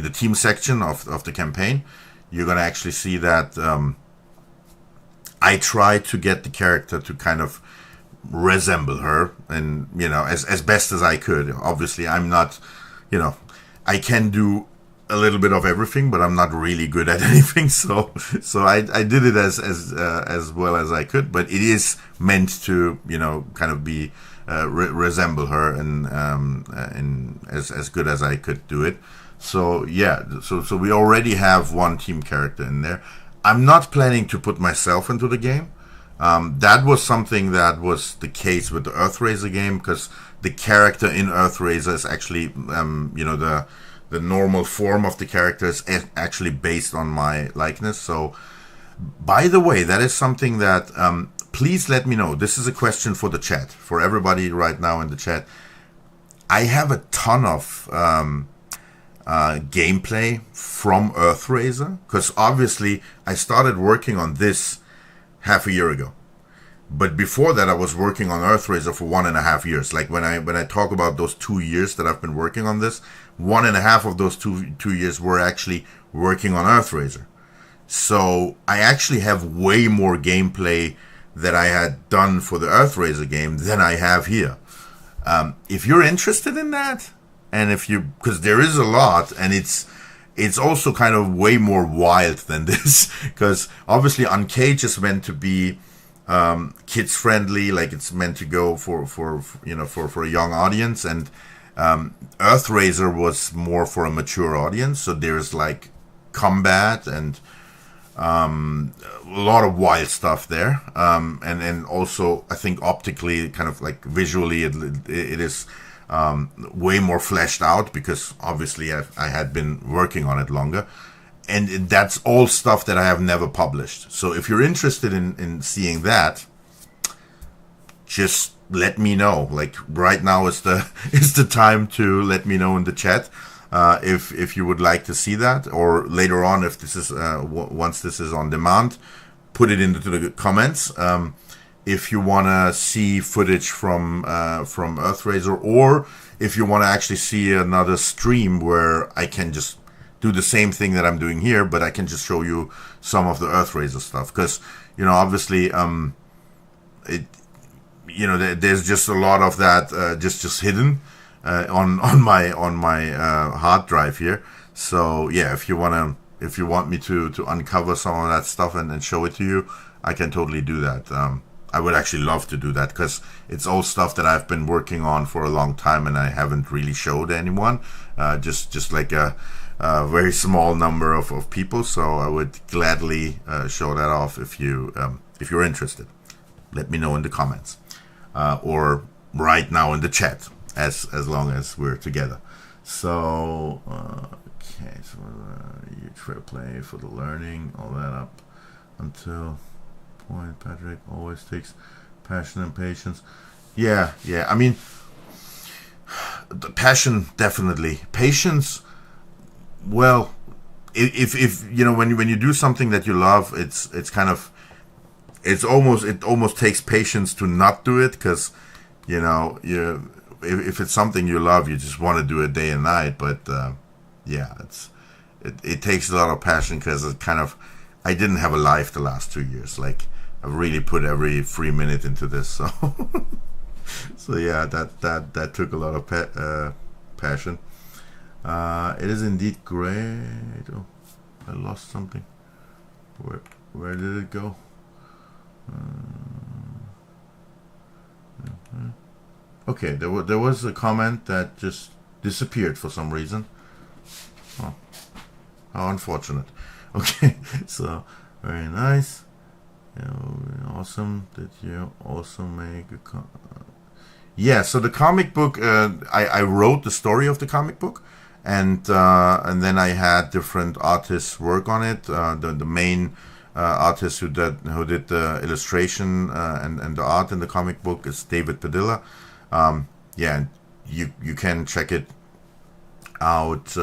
the team section of the campaign, you're gonna actually see that I tried to get the character to kind of resemble her, and as best as I could. Obviously, I'm not, I can do a little bit of everything, but I'm not really good at anything. So I did it as well as I could. But it is meant to kind of be resemble her and as good as I could do it. So yeah, so we already have one team character in there. I'm not planning to put myself into the game. That was something that was the case with the Earthraiser game, because the character in Earthraiser is actually the normal form of the character is actually based on my likeness. So, by the way, that is something that please let me know. This is a question for the chat, for everybody right now in the chat. I have a ton of gameplay from Earthraiser, because obviously I started working on this half a year ago. But before that, I was working on Earthraiser for 1.5 years. Like when I talk about those 2 years that I've been working on this, 1.5 of those two years were actually working on Earthraiser. So I actually have way more gameplay that I had done for the Earthraiser game than I have here. If you're interested in that, and because there is a lot, and it's also kind of way more wild than this, because obviously UNCAGE is meant to be kids friendly, like it's meant to go for a young audience, and Earthraiser was more for a mature audience. So there's like combat and a lot of wild stuff there, and also I think optically, kind of like visually, it is way more fleshed out, because obviously I had been working on it longer. And that's all stuff that I have never published. So if you're interested in seeing that, just let me know. Like right now is the time to let me know in the chat if you would like to see that, or later on, if this is once this is on demand, put it into the comments. If you want to see footage from Earthraiser, or if you want to actually see another stream where I can just do the same thing that I'm doing here, but I can just show you some of the Earthraiser stuff, because obviously there's just a lot of that just hidden on my hard drive here. So yeah, if you want me to uncover some of that stuff and show it to you, I can totally do that. I would actually love to do that, because it's all stuff that I've been working on for a long time and I haven't really showed anyone, just like a very small number of people. So I would gladly show that off if you're interested. Let me know in the comments, or right now in the chat, as long as we're together. So okay, so you try to play for the learning, all that up until point. Patrick always takes passion and patience. Yeah. I mean, the passion, definitely. Patience, well, if when you do something that you love, it's kind of, it almost takes patience to not do it, because if it's something you love, you just want to do it day and night. But it takes a lot of passion, because it kind of, I didn't have a life the last 2 years. Like, I've really put every free minute into this, so so yeah, that took a lot of passion. It is indeed great. Oh, I lost something. Where did it go? Okay, there was a comment that just disappeared for some reason. Oh, how unfortunate. Okay, so very nice. Awesome. Did you also make a yeah, so the comic book, I wrote the story of the comic book, and then I had different artists work on it. The main artist who did the illustration and the art in the comic book is David Padilla. Yeah, you can check it out.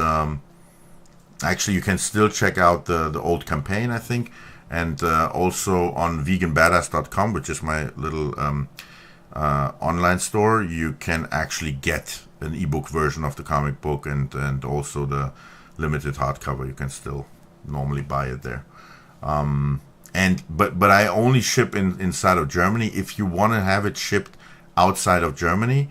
Actually, you can still check out the old campaign, I think, and also on veganbadass.com, which is my little online store. You can actually get an ebook version of the comic book and also the limited hardcover. You can still normally buy it there. But I only ship inside of Germany. If you want to have it shipped outside of Germany,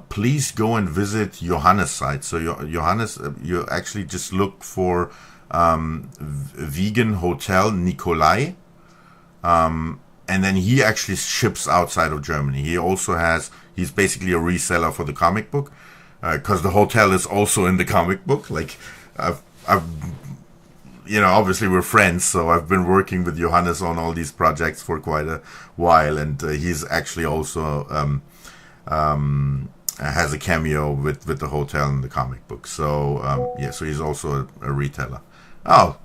please go and visit Johannes' site. So Johannes, you actually just look for Vegan Hotel Nikolai, and then he actually ships outside of Germany. He also he's basically a reseller for the comic book, because the hotel is also in the comic book. Like I've obviously we're friends, so I've been working with Johannes on all these projects for quite a while, and he's actually also has a cameo with the hotel in the comic book. So so he's also a retailer. Oh,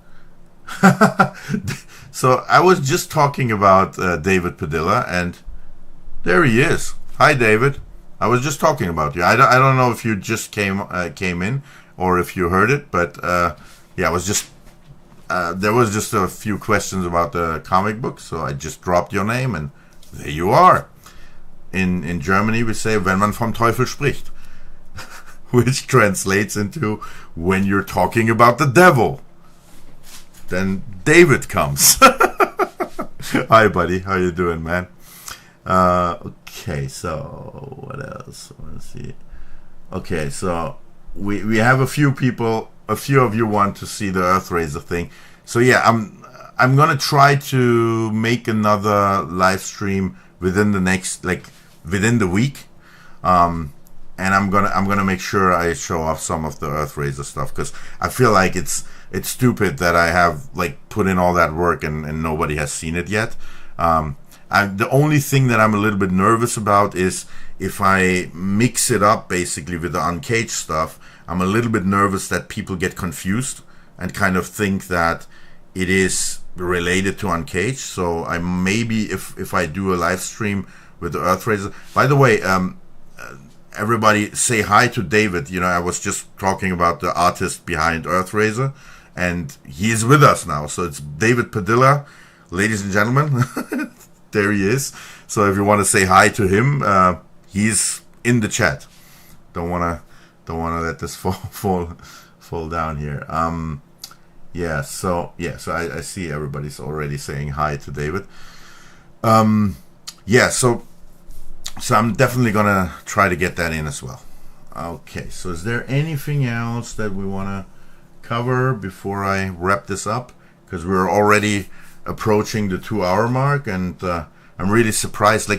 so I was just talking about David Padilla, and there he is. Hi, David. I was just talking about you. I don't know if you just came in or if you heard it, but I was just there was just a few questions about the comic book, so I just dropped your name, and there you are. In Germany, we say, wenn man vom Teufel spricht, which translates into when you're talking about the devil, then David comes. Hi, buddy. How you doing, man? Okay, so what else? Let's see. Okay, so we have a few people. A few of you want to see the Earthraiser thing. So yeah, I'm gonna try to make another live stream within the week. And I'm gonna make sure I show off some of the Earthraiser stuff, because I feel like it's stupid that I have put in all that work and nobody has seen it yet. The only thing that I'm a little bit nervous about is if I mix it up basically with the UNCAGE stuff. I'm a little bit nervous that people get confused and kind of think that it is related to UNCAGE. So I maybe if I do a live stream with the Earthraiser. By the way, everybody say hi to David. I was just talking about the artist behind Earthraiser, and he is with us now. So it's David Padilla, ladies and gentlemen. There he is. So if you want to say hi to him, he's in the chat. Don't want to let this fall down here. So I see everybody's already saying hi to David. So I'm definitely gonna try to get that in as well. Okay, so is there anything else that we want to cover before I wrap this up? Because we're already approaching the 2-hour mark, and I'm really surprised.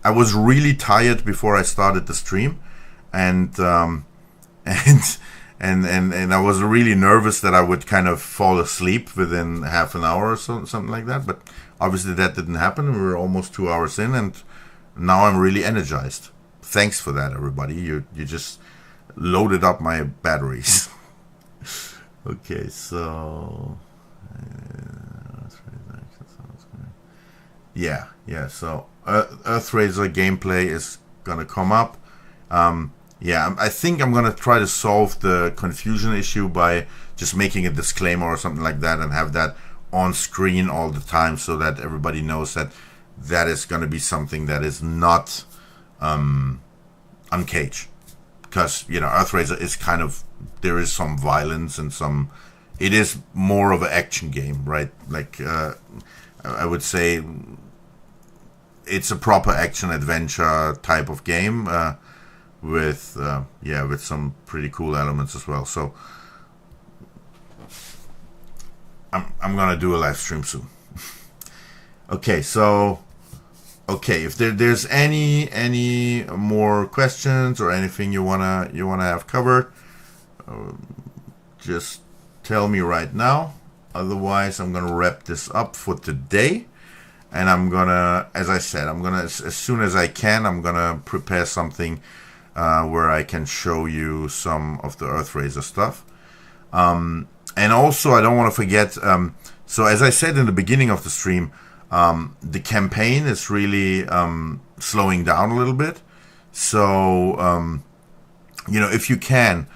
I was really tired before I started the stream, and I was really nervous that I would kind of fall asleep within half an hour or something like that. But obviously that didn't happen. We were almost 2 hours in, and now I'm really energized. Thanks for that, everybody. You just loaded up my batteries. Okay, so so Earthraiser gameplay is gonna come up. I think I'm gonna try to solve the confusion issue by just making a disclaimer or something like that, and have that on screen all the time, so that everybody knows that is gonna be something that is not UNCAGE. Because Earthraiser is kind of, there is some violence and it is more of an action game, right? I would say it's a proper action adventure type of game. with some pretty cool elements as well. So I'm gonna do a live stream soon. Okay, if there's any more questions or anything you wanna have covered, just tell me right now. Otherwise, I'm gonna wrap this up for today, and I'm gonna, as I said, as soon as I can, I'm gonna prepare something where I can show you some of the Earthraiser stuff. And also, I don't want to forget. So as I said in the beginning of the stream, the campaign is really slowing down a little bit. So if you can,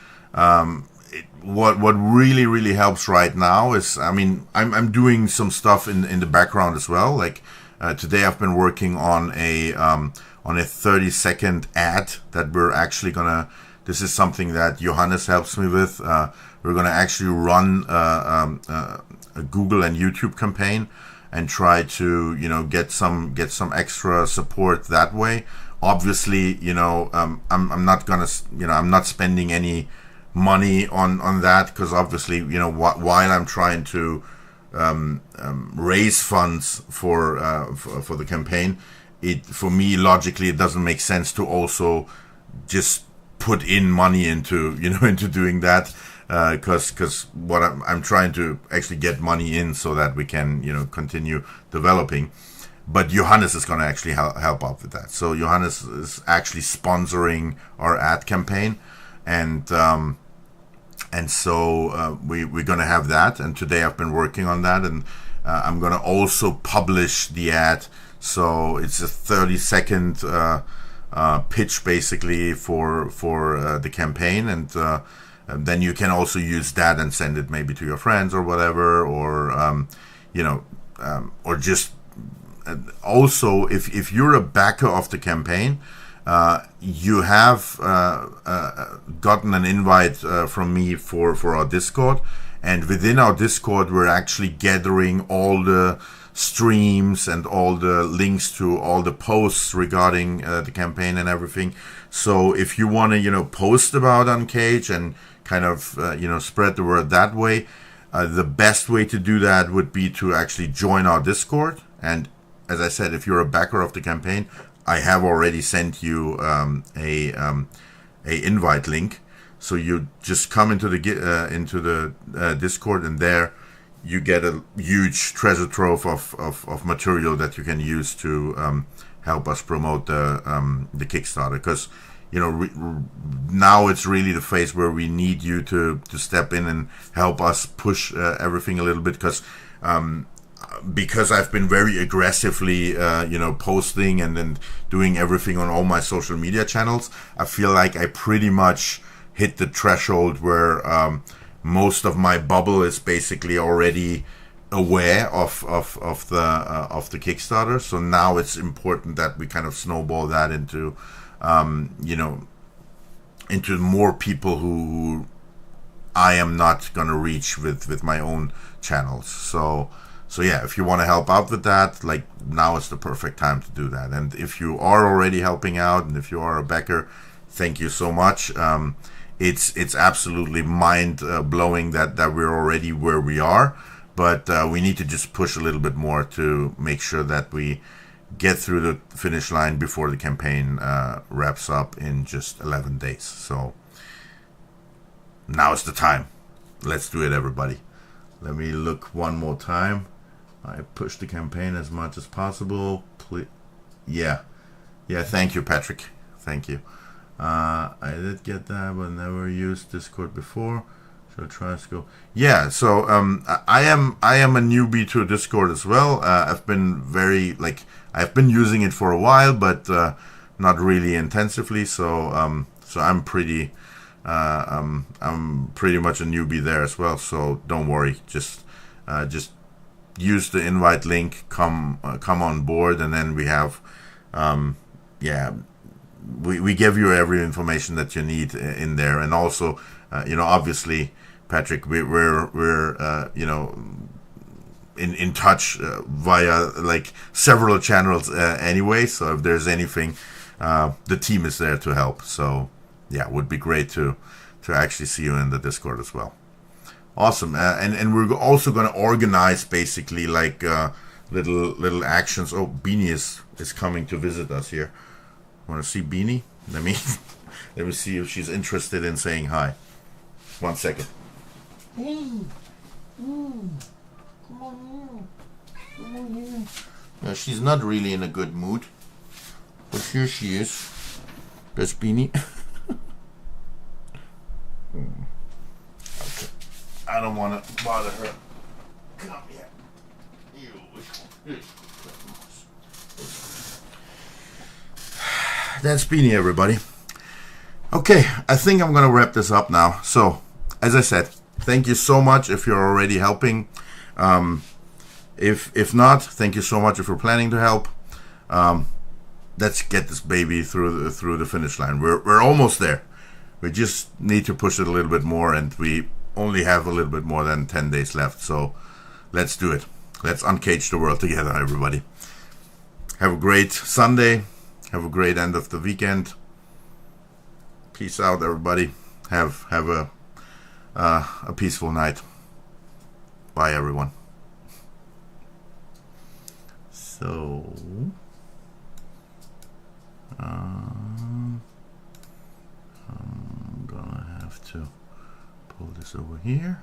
what really helps right now is, I mean, I'm doing some stuff in the background as well. Like today, I've been working on a 30-second ad that we're actually gonna. This is something that Johannes helps me with. We're gonna actually run a Google and YouTube campaign and try to get some extra support that way. Obviously, I'm not gonna I'm not spending any money on that, because obviously while I'm trying to raise funds for the campaign, for me logically it doesn't make sense to also just put in money into into doing that, because what I'm trying to actually get money in so that we can continue developing. But Johannes is going to actually help out with that. So Johannes is actually sponsoring our ad campaign, and so we're going to have that. And today I've been working on that, and I'm going to also publish the ad. So it's a 30-second pitch basically for the campaign, and then you can also use that and send it maybe to your friends or whatever, or or just also if you're a backer of the campaign, you have gotten an invite from me for our Discord, and within our Discord we're actually gathering all the streams and all the links to all the posts regarding the campaign and everything. So if you want to post about UNCAGE and kind of spread the word that way, the best way to do that would be to actually join our Discord. And as I said, if you're a backer of the campaign, I have already sent you a invite link. So you just come into the Discord, and there you get a huge treasure trove of material that you can use to help us promote the Kickstarter. Because now it's really the phase where we need you to step in and help us push everything a little bit. Because I've been very aggressively posting and then doing everything on all my social media channels, I feel like I pretty much hit the threshold where most of my bubble is basically already aware of the Kickstarter. So now it's important that we kind of snowball that into into more people who I am not going to reach with my own channels. So yeah, if you want to help out with that, like, now is the perfect time to do that. And if you are already helping out, and if you are a backer, thank you so much. It's absolutely mind blowing that we're already where we are, but we need to just push a little bit more to make sure that we get through the finish line before the campaign wraps up in just 11 days. So now is the time. Let's do it, everybody. Let me look one more time. I push the campaign as much as possible. Please. Yeah. Thank you, Patrick. Thank you. I did get that, but never used Discord before. So try to go. Yeah. So I am a newbie to Discord as well. I've been I've been using it for a while, but not really intensively. So I'm pretty much a newbie there as well. So don't worry. Just use the invite link. Come on board, and then we have we give you every information that you need in there. And also obviously, Patrick, we're in touch via like several channels anyway. So if there's anything, the team is there to help. So yeah, would be great to actually see you in the Discord as well. Awesome. And we're also going to organize basically like little actions. Oh, Beanie is coming to visit us here. Want to see Beanie? Let me see if she's interested in saying hi. 1 second. Hey. Come on here. Come on here. Yeah, she's not really in a good mood. But here she is. There's Beanie. Okay. I don't want to bother her. Come here. That's Beanie, everybody. Okay, I think I'm going to wrap this up now. So, as I said, thank you so much if you're already helping. If not, thank you so much if you're planning to help. Let's get this baby through the finish line. We're almost there. We just need to push it a little bit more, and we only have a little bit more than 10 days left. So let's do it. Let's uncage the world together, everybody. Have a great Sunday. Have a great end of the weekend. Peace out, everybody. Have a peaceful night. Bye, everyone. So, I'm gonna have to pull this over here.